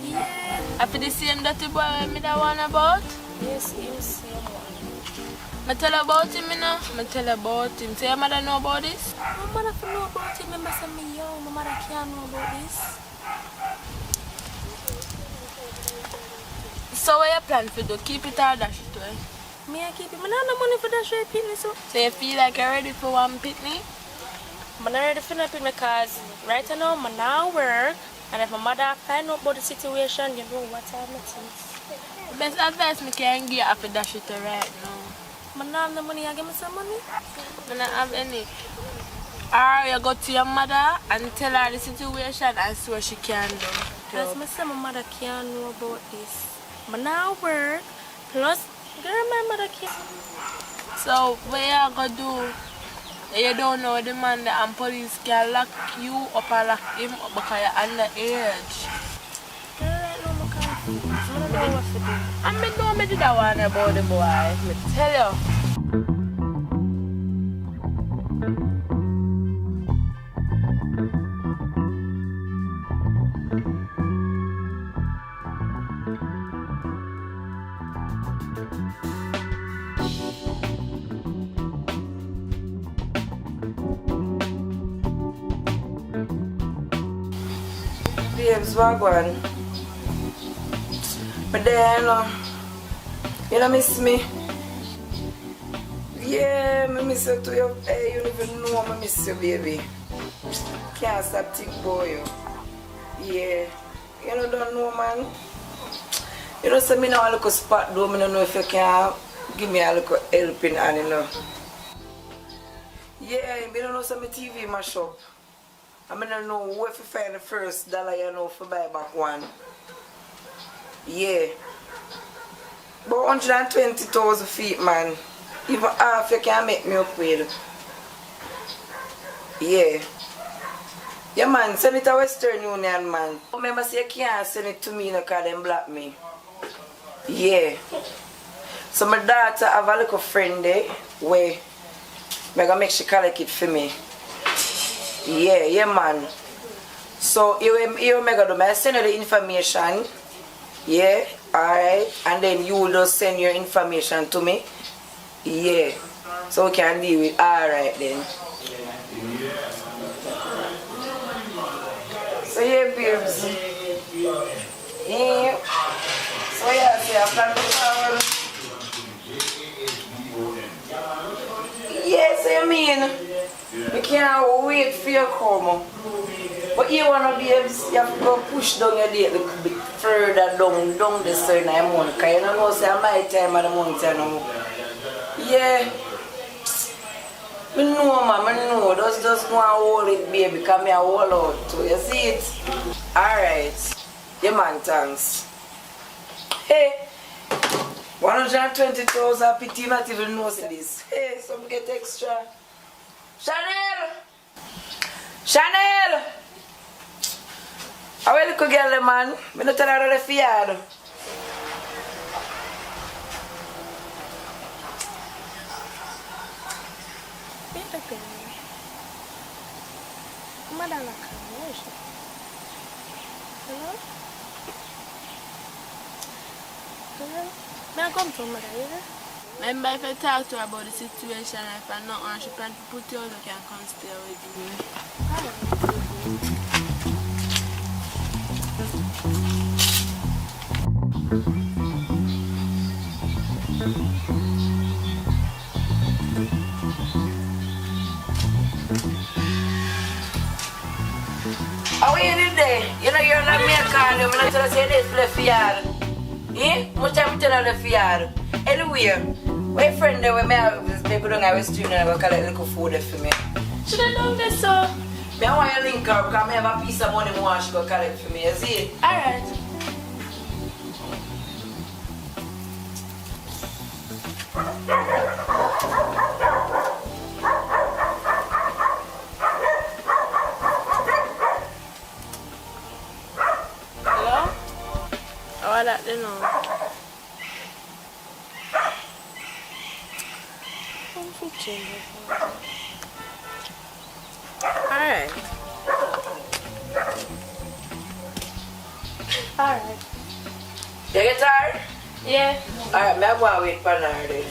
Yeah. After the same dirty boy me that one about? Yes, him same one. I tell about him, you know? I tell about him. So your mother know about this? My mother can know about him. Remember say me young. My mother can't know about this. So what you plan to do? Keep it or dash it away? Me I keep it. I don't have no money for dash away pitney, so. So you feel like you're ready for one pitney? I'm not ready for nothing because right now I'm not work. And if my mother find out about the situation, you know what I'm saying. The best advice I can give after that shit right now. I don't have the money, I give me some money. I don't have any. Or you go to your mother and tell her the situation and see what she can do. Because I say my mother can't know about this. I not work, plus, girl, my mother can't. So what you going to do? You don't know the man and police can lock you up and lock him up because you're underage. Girl, right now, I don't know what to do. And I know I did that one about the boy. I tell you. Babes, what going? But then, you don't miss me? Yeah, I miss you too. Hey, you don't even know I miss you, baby. Can't stop thinking about you. Yeah. You know, don't know, man. You know, so me now look a spot though. I don't know if you can give me a little helping hand, you know. Yeah, I don't know some TV mash up. I don't know where to find the $1, you know, for buy back one. Yeah. About 120,000 feet, man. Even half you can make me up with. Yeah. Yeah, man, send it to Western Union, man. Remember, say you can't send it to me because them block me. Yeah. So my daughter have a little friend there where I'm gonna make she collect it for me. Yeah, man. So you make do I send you the information. Yeah, alright. And then you will just send your information to me. Yeah. So we can deal with alright then. So yeah, babes. Yeah. So yeah, see I plan to travel. Yes, I mean, we can't wait for you to come. But you wanna be able to, you have to go push down your date a little bit further down the certain month. Because you don't know, say my time of the month, you know. Yeah. I know, man, I know. Just go and hold it, baby, because I hold out too. You see it? Alright. Yeah, man, thanks. Hey. 120,000 pity not even know this. Hey, some get extra. Chanel! Chanel! How are you, girl, man? I don't tell her to the yard. Hello? Hello? May I come to mother, remember if I talk to her about the situation, if I not want she plan to put you out, I can come stay with you. How are you today? You know you're not me a car, I'm not trying to say this left yard. Eh? Much time to tell left yard. Anyway, my friend there, when I have this people don't have a student, I will collect a little food for me. Should I know this, sir? I want you to link her because I have a piece of money more she go collect for me, you see? Alright. Hello? Oh, that they know. Alright. Alright. You get tired? Yeah. Alright, I'm going to wait for her then.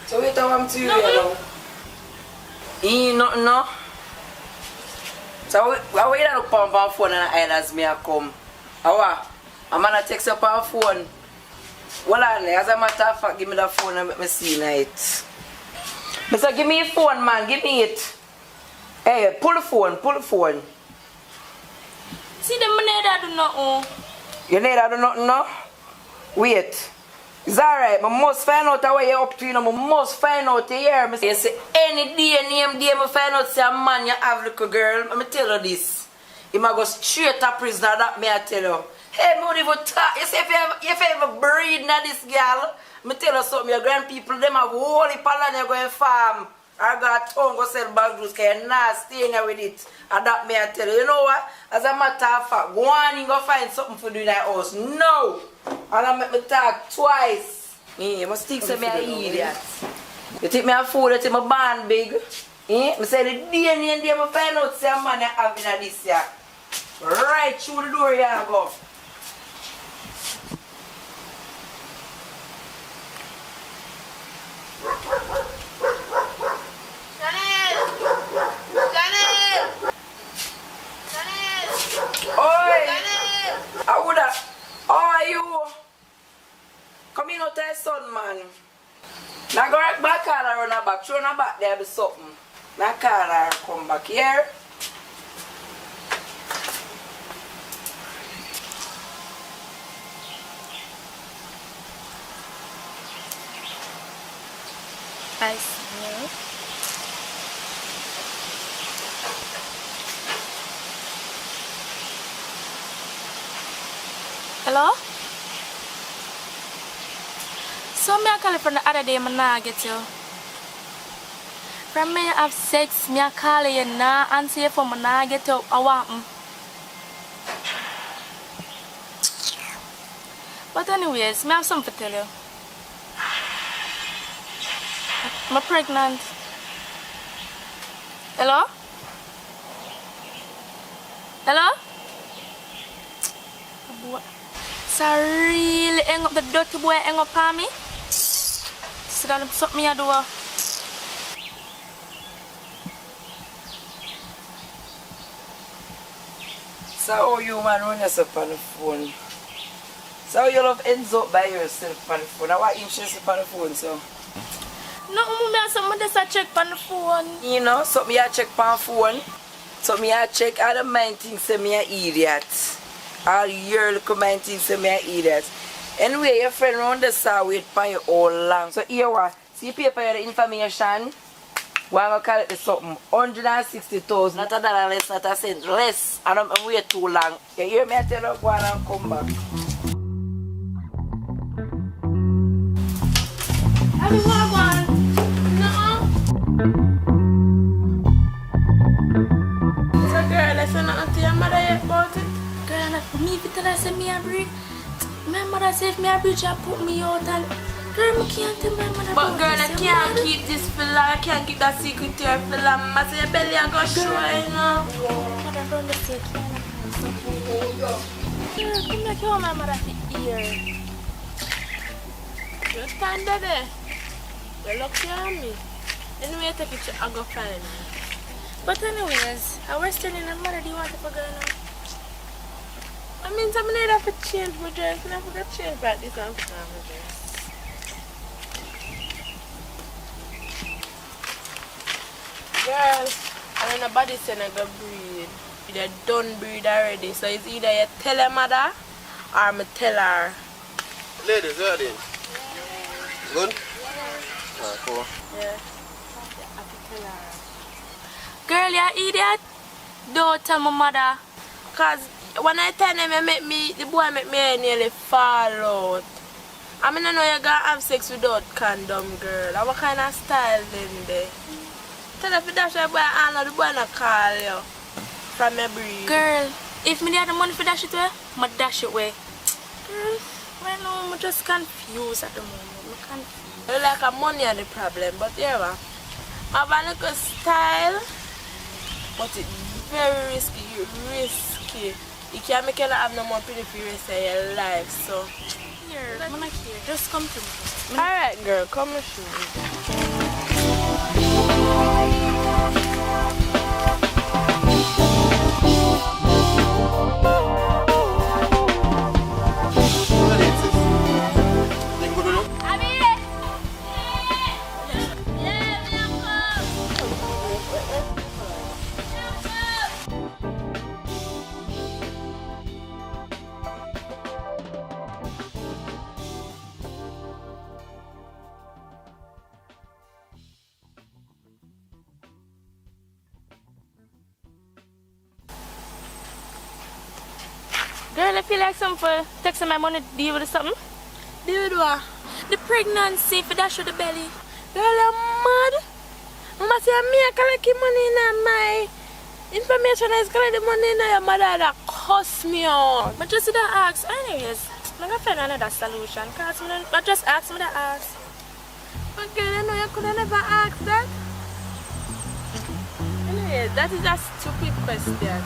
So wait till I'm to you, you know. Ain't nothing, no. So why you don't look on my phone and I as me I come? How? I'm gonna text up on phone. Well, as a matter of fact, give me the phone and let me see it. Mister, give me your phone, man. Give me it. Hey, pull the phone. Pull the phone. See the money that do nothing. You need to do nothing, no? Wait. It's alright, I must find out what you're up to, you know, I must find out here. You say any day, name day, I find out say a man you have little girl. Let me tell you this. You might go straight to prison, that me I tell you. Hey, me don't even talk. You say if you ever breed na this girl, I tell you something, your grandpeople, them have whole heap of land you go and farm. I got a tongue go sell bag juice, because you're not staying here with it. And that me I tell you. You know what? As a matter of fact, go on and go find something for do in that house. No! And I make me talk twice. You must think say me an idiot. You think me a fool, you think me born big. I say the day and day I find out say a man having a this year. Right through the door you go. How are you? Come in out to the sun, man. Now go right back and run her back. Throw her back there do something. Now call her come back here. Ice milk. Hello? So me I call you from the other day, I not get you. From me have sex, me I call you now and say for me not get you, I want him. But anyways, me have something to tell you. I'm pregnant. Hello? Hello? So really hang up the dirty boy hang up on me? So that something me a do. So how you man run yourself on the phone? So you love ends up by yourself on the phone. Now what interest on the phone so? No, me have something just check on the phone. You know, something you check on the phone. Something you check all the mind things say me an idiot. All your little mind things say me an idiot. Anyway, your friend round the saw wait for you all long. So here what? See paper the information. We're going to call it the something. 160,000. Not a dollar less, not a cent less. And I'm wait too long. You hear me? I tell you, go on and come back. I mean, what? No. So girl, I said nothing to your mother yet about it. Girl, and me if you tell her say me a breed. My mother say if me a breed, she put me out and girl, I can't tell my mother. But girl, I can't keep this for long. I can't keep that secret to her for long. I say your belly I go show you know. Mother don't say girl, come like you want my mother to hear. Just stand there. You're lucky on me. Anyway, take it to I go find me. But anyways, I was telling her mother, do you want to go now? I mean, I need have to change my dress. And I forgot to change back this and put on my dress. Girl, I don't know about this and I go breed. They done breed already. So it's either you tell her mother or me tell her. Ladies, you ready? Good? Alright, cool. Yeah. I have to tell her. Girl, you idiot. Don't tell my mother. Cause when I tell them the boy make me nearly fall out. I mean I know you gonna have sex without condom, girl. What kind of style then there? Tell her if you dash your boy and the boy not call you from your breed. Girl, if me had the money for dash it away, I dash it away. Girl, right now I'm just confused at the moment. I'm confused. Like a money are the problem, but yeah, I have a little style, but it's very risky. You can't make you have no more pretty for the rest of your life, so here, I'm not here. Just come to me. Alright girl, come and show me. Girl, I feel like something for texting my money to deal with something. Deal with what? The pregnancy for that show the belly. Girl, I'm mad. Mama say me I collect money in my information is collect the money in your mother that cost me out. But just that ask. Anyways, I'm gonna find another solution. But just ask me that ask. But girl, you know you could have never asked that. Hey, that is a stupid question.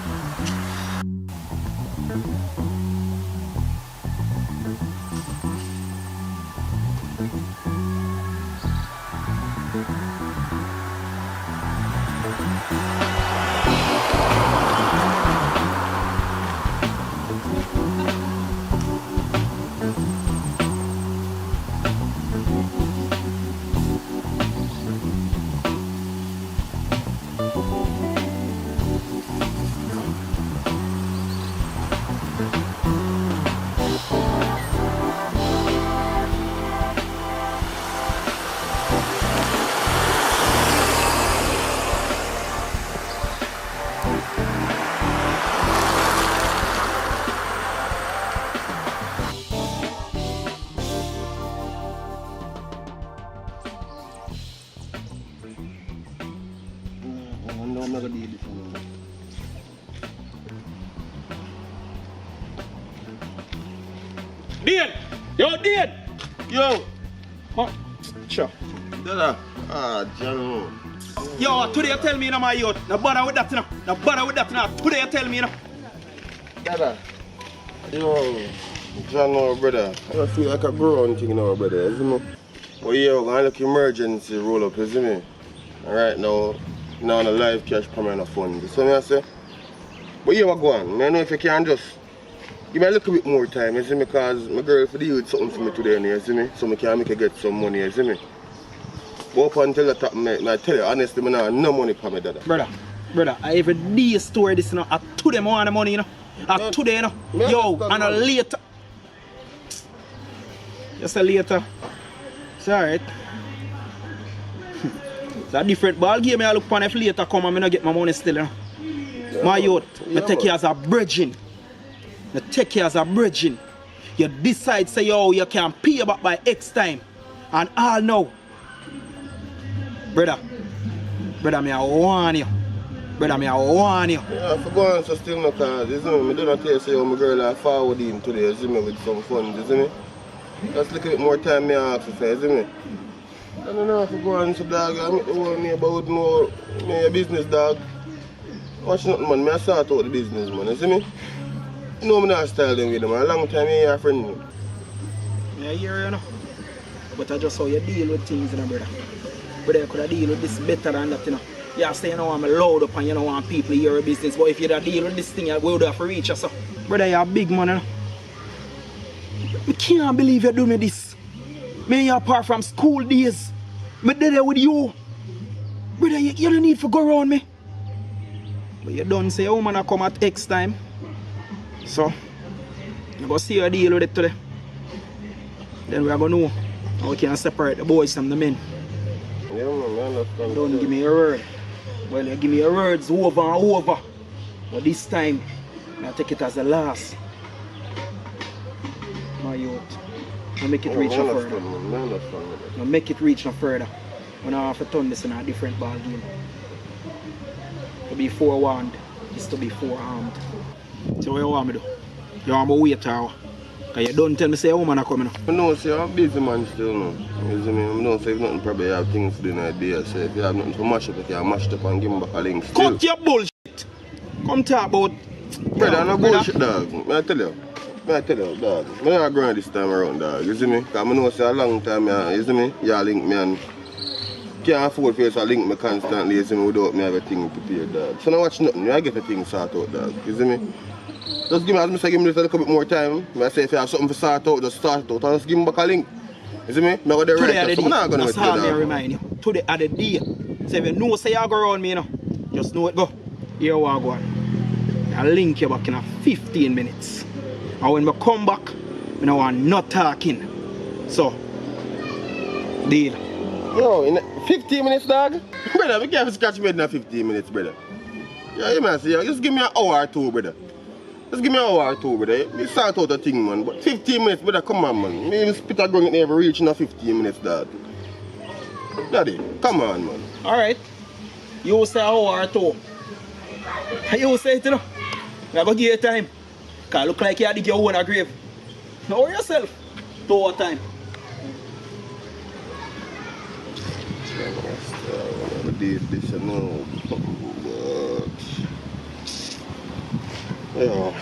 I'm not gonna do this one. Dean! Yo, Dean! Yo! Huh? Sure. Dada. Ah, John. Yo, today you tell me, you know, my youth. No bother with that, you know. No bother with that, you know. Today you tell me, you know. Dada. Yo, John, brother. I feel like a grown thing now, brother, isn't it? Well, yeah, we're gonna look emergency roll up, isn't it? And right now, on a live cash permanent fund. You see what I say? But yeah, we're going. I know if you can just give me a little bit more time, you see me? Because my girl for deal with something for me today, you see me? So I can make her get some money, you see me? Go up until the top, I tell you, honestly, I have no money for me, Dada. Brother, I every day store this, you know. I to them want the money, you know. I today, you know. Yo, and a later. Just a later. It's alright. It's a different ball game. I look upon if later come and I get my money still, you know. Yeah, my youth, I take you as a bridging. I take you as a bridging. You decide, say, yo, you can pay back by X time. And all now. Brother, me I warn you. Brother, me I warn you. Yeah, for going so still no cause, you see me? I do not tell you, say, oh, my girl I forward in today, you see me, with some funds, you see me? Just a little bit more time me ask for, you see me? I don't know if I go on so dog, I make the whole me about more me a business dog. Watch nothing man, I start out the business man, you see me? You know me not style them with them, a long time you're a friend. Yeah, I hear you know. But I just how you deal with things, you know, brother. Brother, you could have deal with this better than that, you know. You say you know I'm loud up and you don't want people to hear your business, but if you don't deal with this thing, you would have to reach us. Brother, you're a big man, you know. I can't believe you do me this. Me apart from school days. Me there with you. Brother, you don't need to go around me. But you don't say a woman come at X time. So, you go see your deal with it today. Then we are going to know how we can separate the boys from the men. Yeah, man, I understand. Don't give me your word. Well, you give me your words over and over. But this time, I take it as the last. My youth. I make it reach no further. I make it reach no further. When I have to turn this in a different ball game. To be forewarned is to be forearmed. So what you want me to do? You want me to wait or what? Because you don't tell me say a woman are coming. I know, say I'm a busy man still now. You see me? I know, say if nothing, probably have things to do in a day. So if you have nothing to mash up, you can mash it up and give me back a link still. Cut your bullshit! Come talk about... Brother, no bullshit, dog. I tell you, dog. I'm not going this time around, dog. You see me? Because I know say a long time, you see me? You link me and... Can't afford for you to link me constantly, you see me, without me have a thing prepared, dog. So now watch nothing, I get a thing sorted out, dog. You see me? Just give me, as I say, give me a little bit more time. I say if you have something to start out, just start it out and just give me back a link. You see me? I'm going to Today right, so I'm not going to that's how I remind you. Today at the day. So if you know say you go around me, you know, just know it go. Here we go on. I'll link you back in 15 minutes. And when I come back, I don't want no talking. So, deal. Yo, in 15 minutes, dog? Brother, we can't scratch me in 15 minutes, brother. Yeah, you man, see, just give me an hour or two, brother. Just give me an hour or two, brother. We start out a thing, man. But 15 minutes, brother, come on, man. Me even spit a gun, it never reach in 15 minutes, dog. Daddy, come on, man. Alright. You say an hour or two. You say it, you know. I'm going to give you time. Because look like you dig your own grave. Know yourself. 2 hour time. this, you know. But, yeah.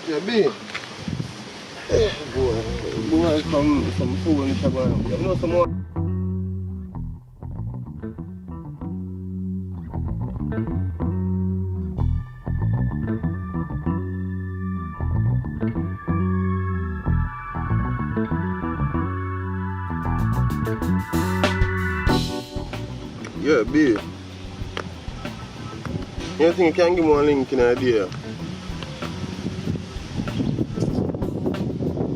Yeah, B. Hey, boy. Boy, some food in the around. You know some more? Yeah, B. You think you can give me one link in idea?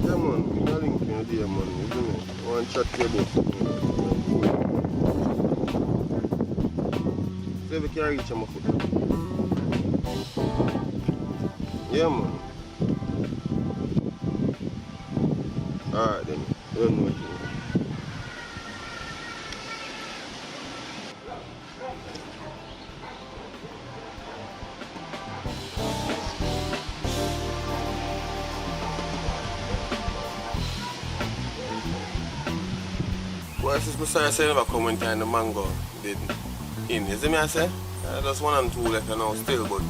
Yeah, man. Give me a link in idea, man. Isn't it? I want to chat to you about something. See if we can reach him. Yeah, man. Alright then. You don't know what you mean. Well, since I say never come when time the mango did in, you see me I say? Just 1 and 2 left now still, but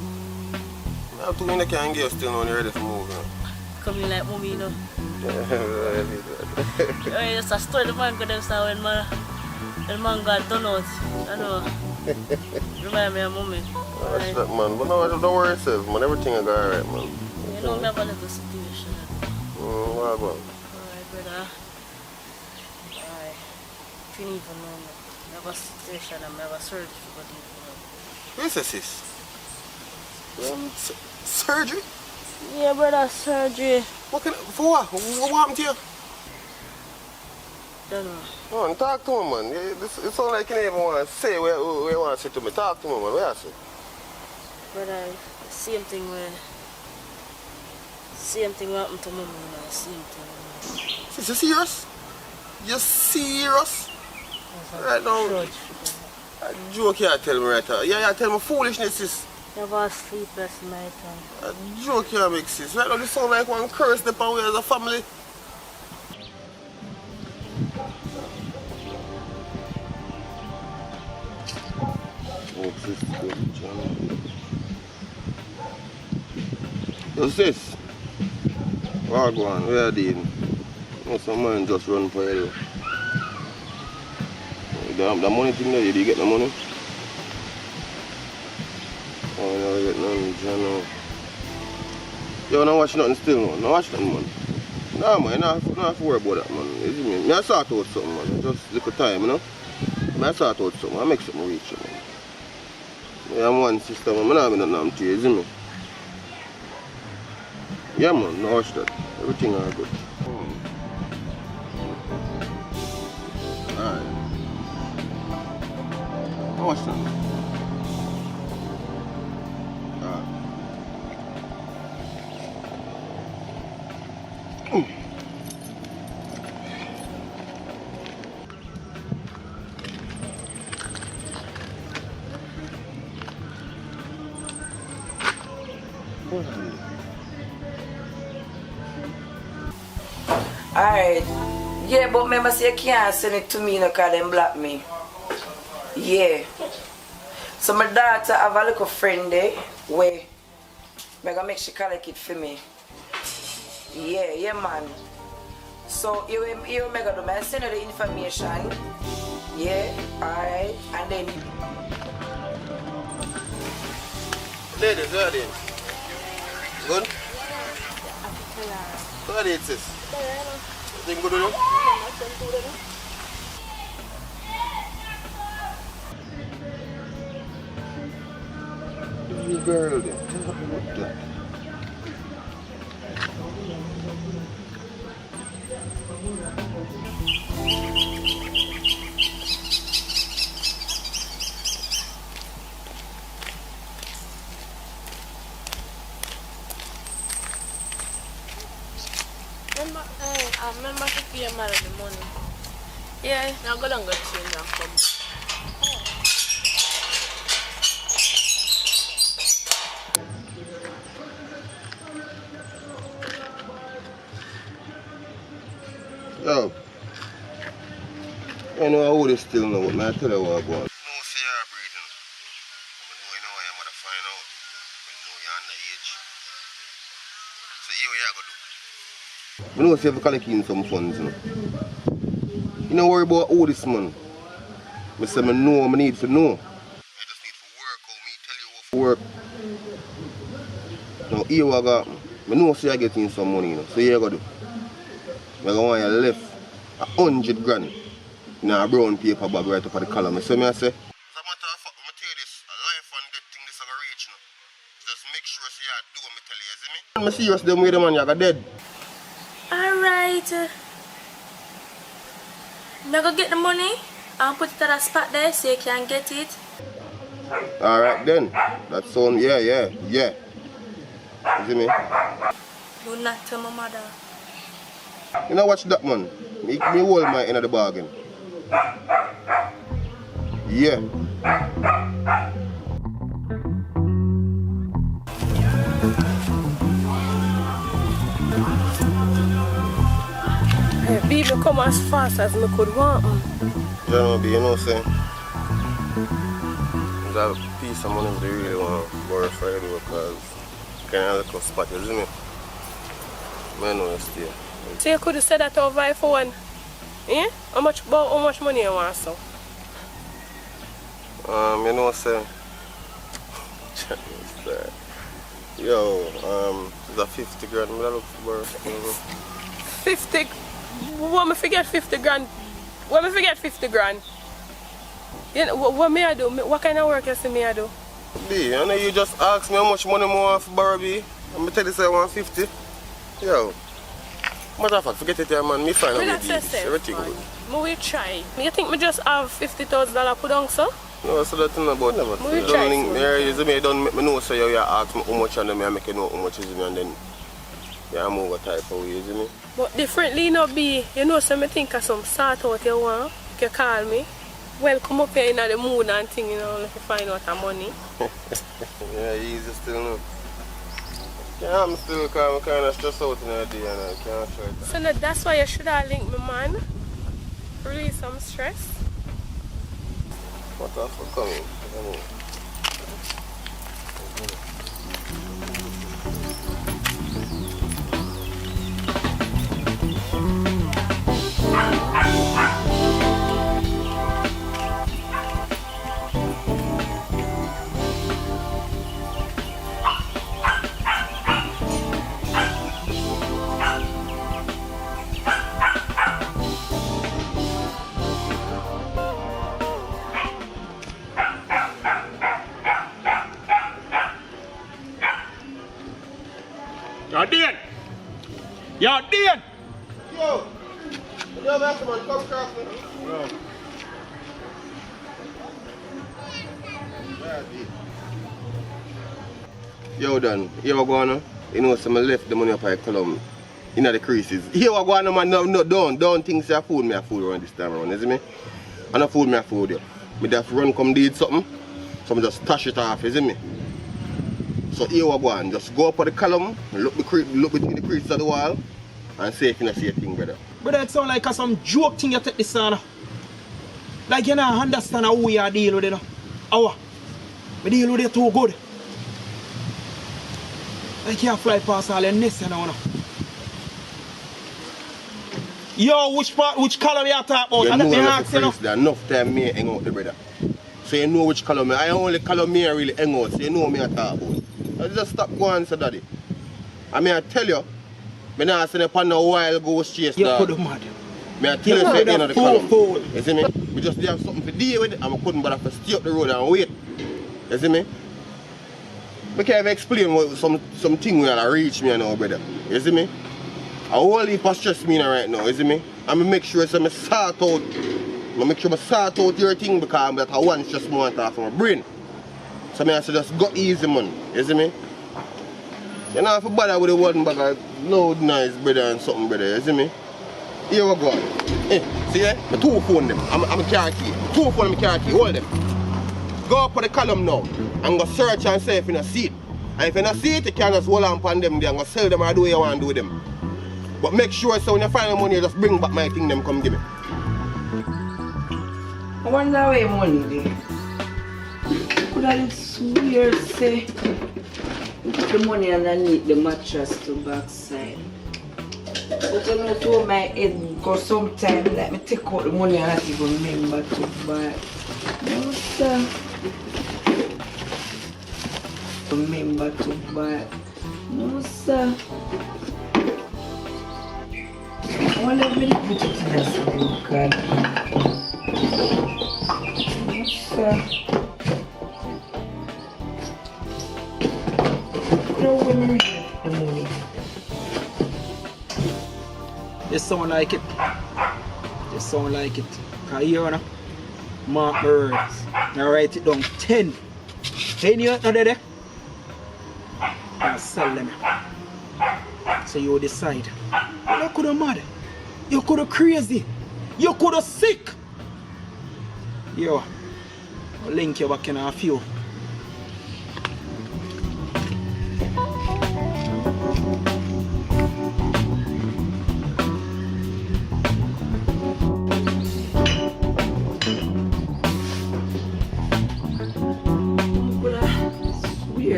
I have 2 in the can give still now ready for move, you know. Come in like mommy, you know. Just a story the mango them say when mango done out, I know. Remind me of mommy. That's that, man, but no, don't worry yourself, man, everything will go alright, man. You know, me have a little situation. What about? Alright, brother. You don't even know me. I have a situation and I have a surgery for the Yes, sis. Surgery? Yeah, brother, surgery. For what? What happened to you? Don't know. Man, talk to me, man. It sounds like you don't even want to say what you want to say to me. Talk to me, man. What you say? Brother, same thing happened to mom, man. Same thing. Is you serious? You serious? Right now, a joke you tell me right now. Yeah, you tell me foolishness, sis. Never sleep last night. A joke you make, sis. Right now, this sound like one curse the power as a family. Oh, sis, yo, sis. What go on? Where are you doing? Some man just run for you. The money thing there, did you get the money? Oh, I never get none, you know. Yo, don't watch nothing still, man. Don't watch nothing, man. Nah, man, you don't have to worry about that, man. You see me? I sort out something, man. Just little time, you know? I sort out something. I make something reach you, man. I'm one sister, man. I don't have nothing to you, see me? Yeah, man, no watch that. Everything all good. Alright. How much time? Alright. Alright. Yeah, but remember say you can't send it to me because them block me. Yeah. So my daughter have a little friend there where I'm gonna make she collect it for me. Yeah, man. So you make a do I send her the information. Yeah, alright. And then Ladies, what are you? Good? What are you, sis? Everything good with you? You girl then. What that? Remember to pay your mother the money. Yeah. Now go down, go change and come. know how this still know, but I tell you what I go on. No, say you're breathing. I know you know why your mother find out. I know you're underage. So here what you go do. I know say you collect in some funds, you know. You don't worry about all this man. I say I know I need to know. I just need to work out, me tell you what to work. Now here what I got. I know say I get in some money, you know. So here you go do. I want you left 100 grand in a brown paper bag right up at the column. So I say, as a matter of fact, I'm tell you this, a life and death thing this is going to reach you. Just make sure so you do what I tell you, you see me? I'm serious them with the man, you're dead. Alright. I'm going to get the money and put it at a spot there so you can get it. Alright then. That sound, yeah. You see me? Do not tell my mother. You know watch that man? Me hold my end of the bargain. Yeah. Hey, baby, come as fast as I could want. You know, you know what I'm saying? That piece of money they really want to borrow for you because kind of like a spot, you see me? I know you stay. So you could have said that over my phone. Eh? How much money you want, so? You know what I'm saying? Yo, it's a 50 grand. I look for 50? What me forget 50 grand? What me forget 50 grand? You know, what may I do? What kind of work you see me I do? B, I know you just asked me how much money I want for borrow, B. I'm tell you say I want 50. Yo. Matter of fact, forget it here, man. Me find out with this. Everything good. We try. You think me just have $50,000 put on, so? No, so that's not about never. We try. You don't make me know so you ask me how much and then I make you know how much is me and then yeah, I'm over type of way, you see me? But differently not be, you know, so I think of some sort out you want, you can call me. Well, come up here in the mood and thing, you know, if you find out the money. Yeah, easy still no. Yeah, I'm still kind of stressed out in the day and I can't try it. So no, that's why you should have linked me, man. Release some stress. What else for coming? I mean. You're dead! You're dead! Yo! Yo, that's man, come cross me. Bro. Yo, Dan, here we go on. You know, so I left the money up at Column in the creases. Here we go on, man. No, don't think say I fool me, I fool around this time around, you see me? And I fool me, I fool you. I just run come did something, so I just stash it off, you see me? So here we go on, just go up on the column, look between the creases of the wall, and see if you see a thing, brother. Brother, it sound like some joke thing you take this on. Like you don't understand how we are dealing with it. How? We deal with it too good. Like you fly past all the nests now. Yo, which color you talk about? You I know let me ask you. There's enough time me hang out the brother. So you know which color me. I only color me really hang out, so you know me I talk about. I just stop going so daddy. I mean I tell you, I not send upon a wild ghost chase. You could have mad. I tell you say the column. You see me? We just have something to deal with it and we couldn't bother to stay up the road and wait. You see me? I can't even explain what something will reach me now, brother. You see me? A whole heap of stress me right now, you see me? And I make sure so I sort out. I make sure I sort out your thing because I want just more off from my brain. So I say just go easy, man. You see me? You don't have to bother with the one bag of loud nice, brother, and something, brother. You see me? Here we go. Hey, see there? My two phone them. I'm a car key. Two phone them car key. Hold them. Go up on the column now and go search and see if you don't see it. And if you don't see it, you can just hold on upon them there and go sell them or do what you want to do with them. But make sure so when you find the money, you just bring back my thing them come give me. I wonder where money there. Could I swear say put the money underneath the mattress to backside. But you know to my head because sometimes let me take out the money and not even remember to buy. No sir. Remember to buy. No sir. I wonder if we put it in this card. No sir. No women the money. You sound like it. You sound like it. Cause you know, mark my words. Now write it down. 10. 10 you not there. I'll sell them. So you decide. You could have mad. You could have crazy. You could have sick. Yo, I'll link you back in a few.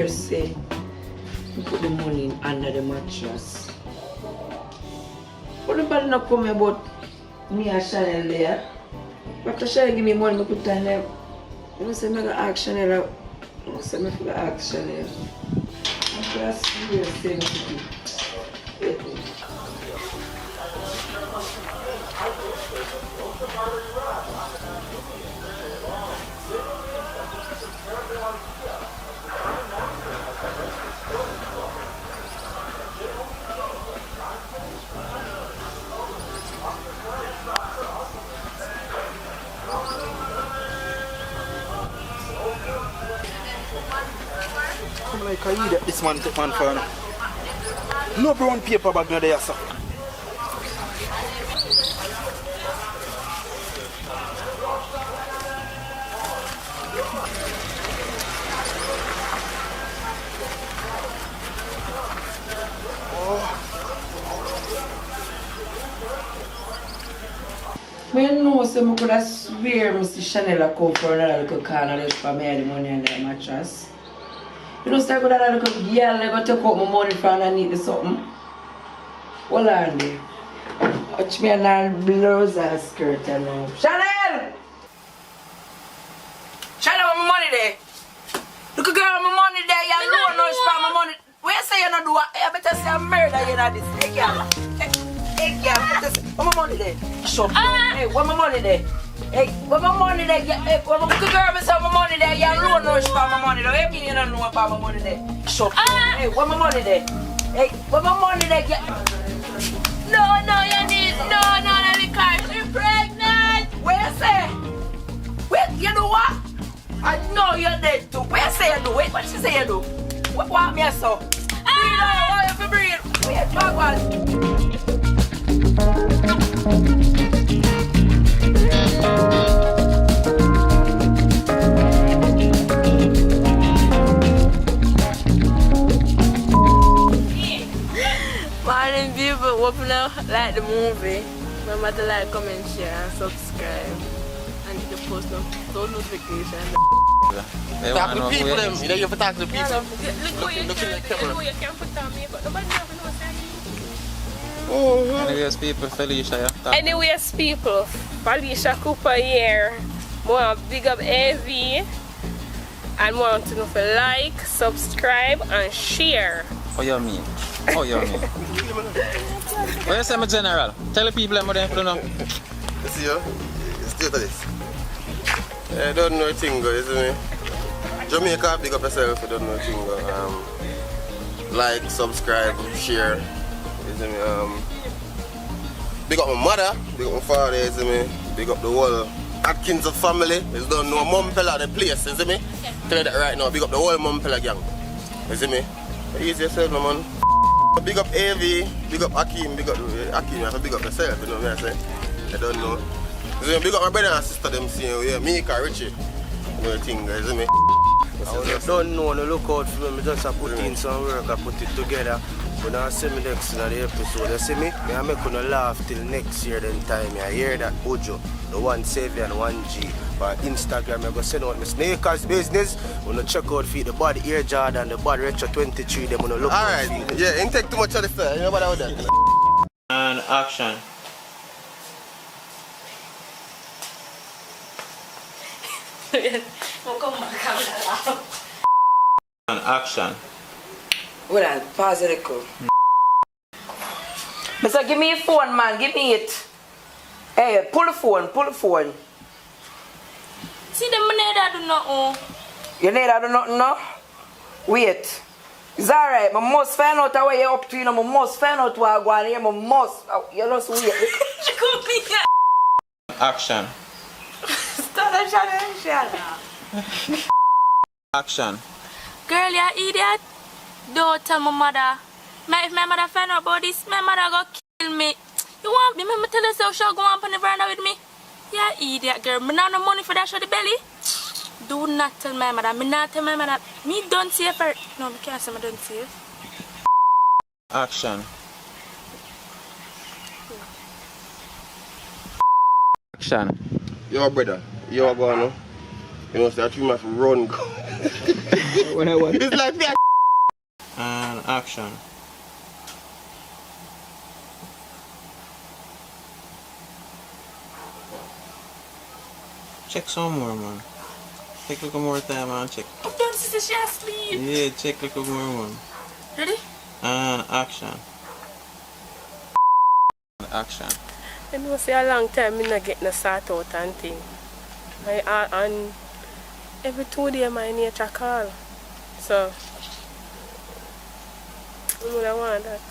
Say you put the money under the mattress. What nobody not come about me and Chanel there? After Chanel give me money, I put it on there. You know say I gotta ask Chanel. You say I gotta ask Chanel. I'm gonna say Like I eat this man take man for now. No brown paper bag no there, sir. I know so I could have swear Mr. Chanel come for another little corner for me the money under the mattress. You know, so I could have a little girl I go take out my money from underneath the something. Hold on there. Watch me and I'll blouse and skirt and now. Chanel! Chanel, where my money there? Look at girl, my money there. You don't know it's from my money. Where you say you don't do it? You better say I'm murder you know this. Hey, girl. Hey, girl. Where my money there? Shut up. Hey, where my money there? Hey, where my money there? Hey, where my girl say my money there? You don't know it's from my money there. You mean you don't know about my money there? Shut up. Hey, where my money there? Hey, where my money there? No, you need. No, let me catch you pregnant. Where you say? Wait, you know what? I know you're dead too. Where you say you do? Wait, what she say you do? What me so? Breathe out, you have to breathe. Wait, backward. Morning people, hope you like the movie. Remember to like, comment, share and subscribe. And hit the post notification. Talk to the people them. You know you have to talk to the people. Look in the camera. You can't put on makeup. Nobody knows Anyways, people, Felicia, yeah. Anyways, people, Felicia Cooper here. More big up AV. And want to know if you like, subscribe, and share. What you mean? What you mean? What you say, my general? Tell the people what they know. You see, it's still this. I don't know a thing, isn't it? Jamaica, big up yourself, you don't know a thing. Like, subscribe, share. Isn't it? Big up my mother, big up my father, isn't it? Big up the whole Atkins of family. You don't know Mumpella the place, isn't it? Tell you that right now, big up the whole Mumpella gang. Isn't it? Easy yourself, no man. Big up AV, big up Akim, big up Akim, you have to big up yourself, you know what I say? I don't know. So big up my brother and sister, them seeing yeah, Mika, Richie. You know the thing, isn't it? I don't know, no look out for me, just put in some work, I put it together. When I see me next in the episode, you see me? I make you laugh till next year then time. I hear that Ojo, the one Savior and one G. for Instagram. I'm going to send out my sneakers business. I'm going to check out for the body Air Jordan, the body Retro 23. They're going to look Alright, yeah, ain't take too much of the fair. You know what I would do? And action. And action. Well, I'll pause it. Mister, give me your phone, man. Give me it. Hey, pull the phone. See them neither do nothing. You neither do nothing, no? Wait. It's alright. I must find out what you're up to. You know, I must find out what I'm going here. I must. You just wait. Action. Stop that Action. Girl, you idiot. Don't tell my mother. If my mother find out about this, my mother go kill me. You want me? Me tell you so she'll go on the veranda with me. Yeah, idiot girl. Me not no money for that show the belly. Do not tell my mother. Me not tell my mother. Me don't see her for... No, me can't say me don't see her. Action. Action. Yo, brother. Yo, go on, no? You know, that you must run. It's like that. And action. Check some more, man. Take a little more time, man. Check. Don't see she asleep. Yeah, check a little more, man. Ready? And action. Action. You know, say a long time I not get no sort out and thing. And every 2 days my nature call. So, I would want that.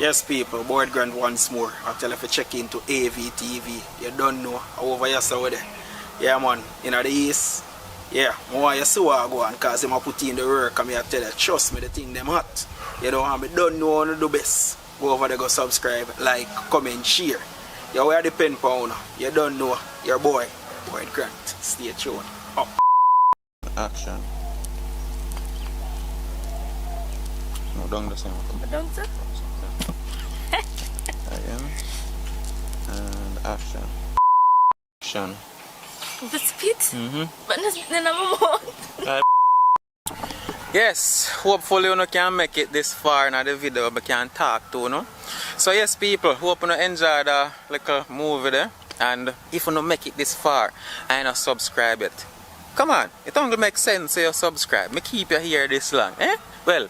Yes, people, board grand once more. I tell you if you check into AVTV, you don't know over here so there. Yeah, man, in the east. Yeah, more you see what I go on because I'm put in the work and I tell you, trust me, the thing them hot. You know, I don't know how to do best. Go over there, go subscribe, like, comment, share. You wear the pen pound. You don't know. Your boy, Boyd Grant. Stay tuned. Up. Action. No, down the same. Down, sir? Again. And action. Action. The spit? Mm-hmm. But then I'm Yes, hopefully you can make it this far in the video but can talk to you. So yes people, hope you enjoy the little movie there. And if you don't make it this far and you subscribe it, come on, it only makes sense you subscribe. Me keep you here this long, eh? Well,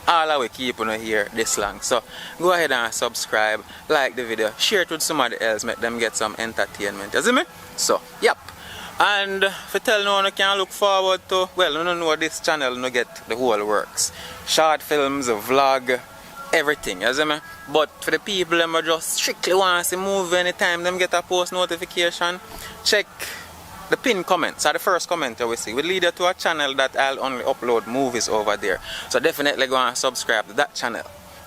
all of we keep you here this long. So go ahead and subscribe, like the video, share it with somebody else, make them get some entertainment. You see me? So, yep. And if you tell no one you can look forward to, well, you don't know this channel, you get the whole works. Short films, a vlog, everything, you see me? But for the people who just strictly want to see movie anytime them get a post notification, check the pinned comments, or the first comment you will see. Will lead you to a channel that I'll only upload movies over there. So definitely go and subscribe to that channel.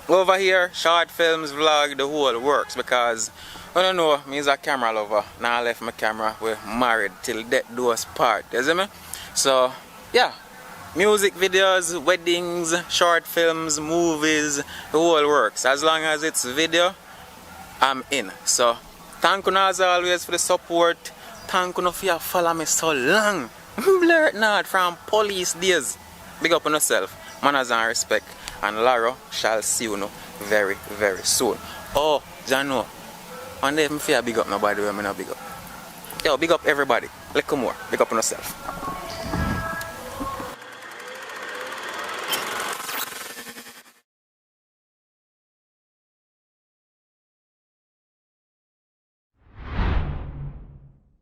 Over here, short films, vlog, the whole works because I don't know, me is a camera lover. Now I left my camera, we're married till death do us part, you see me? So, yeah, music videos, weddings, short films, movies, the whole works. As long as it's video, I'm in. So, thank you as always for the support. Thank you for you follow me so long. Blur it not from police days. Big up on yourself, manners and respect. And Laro shall see you very, very soon. Oh, Jano. One day, I feel big up nobody when I not big up. Yo, big up everybody. Little more. Big up on yourself.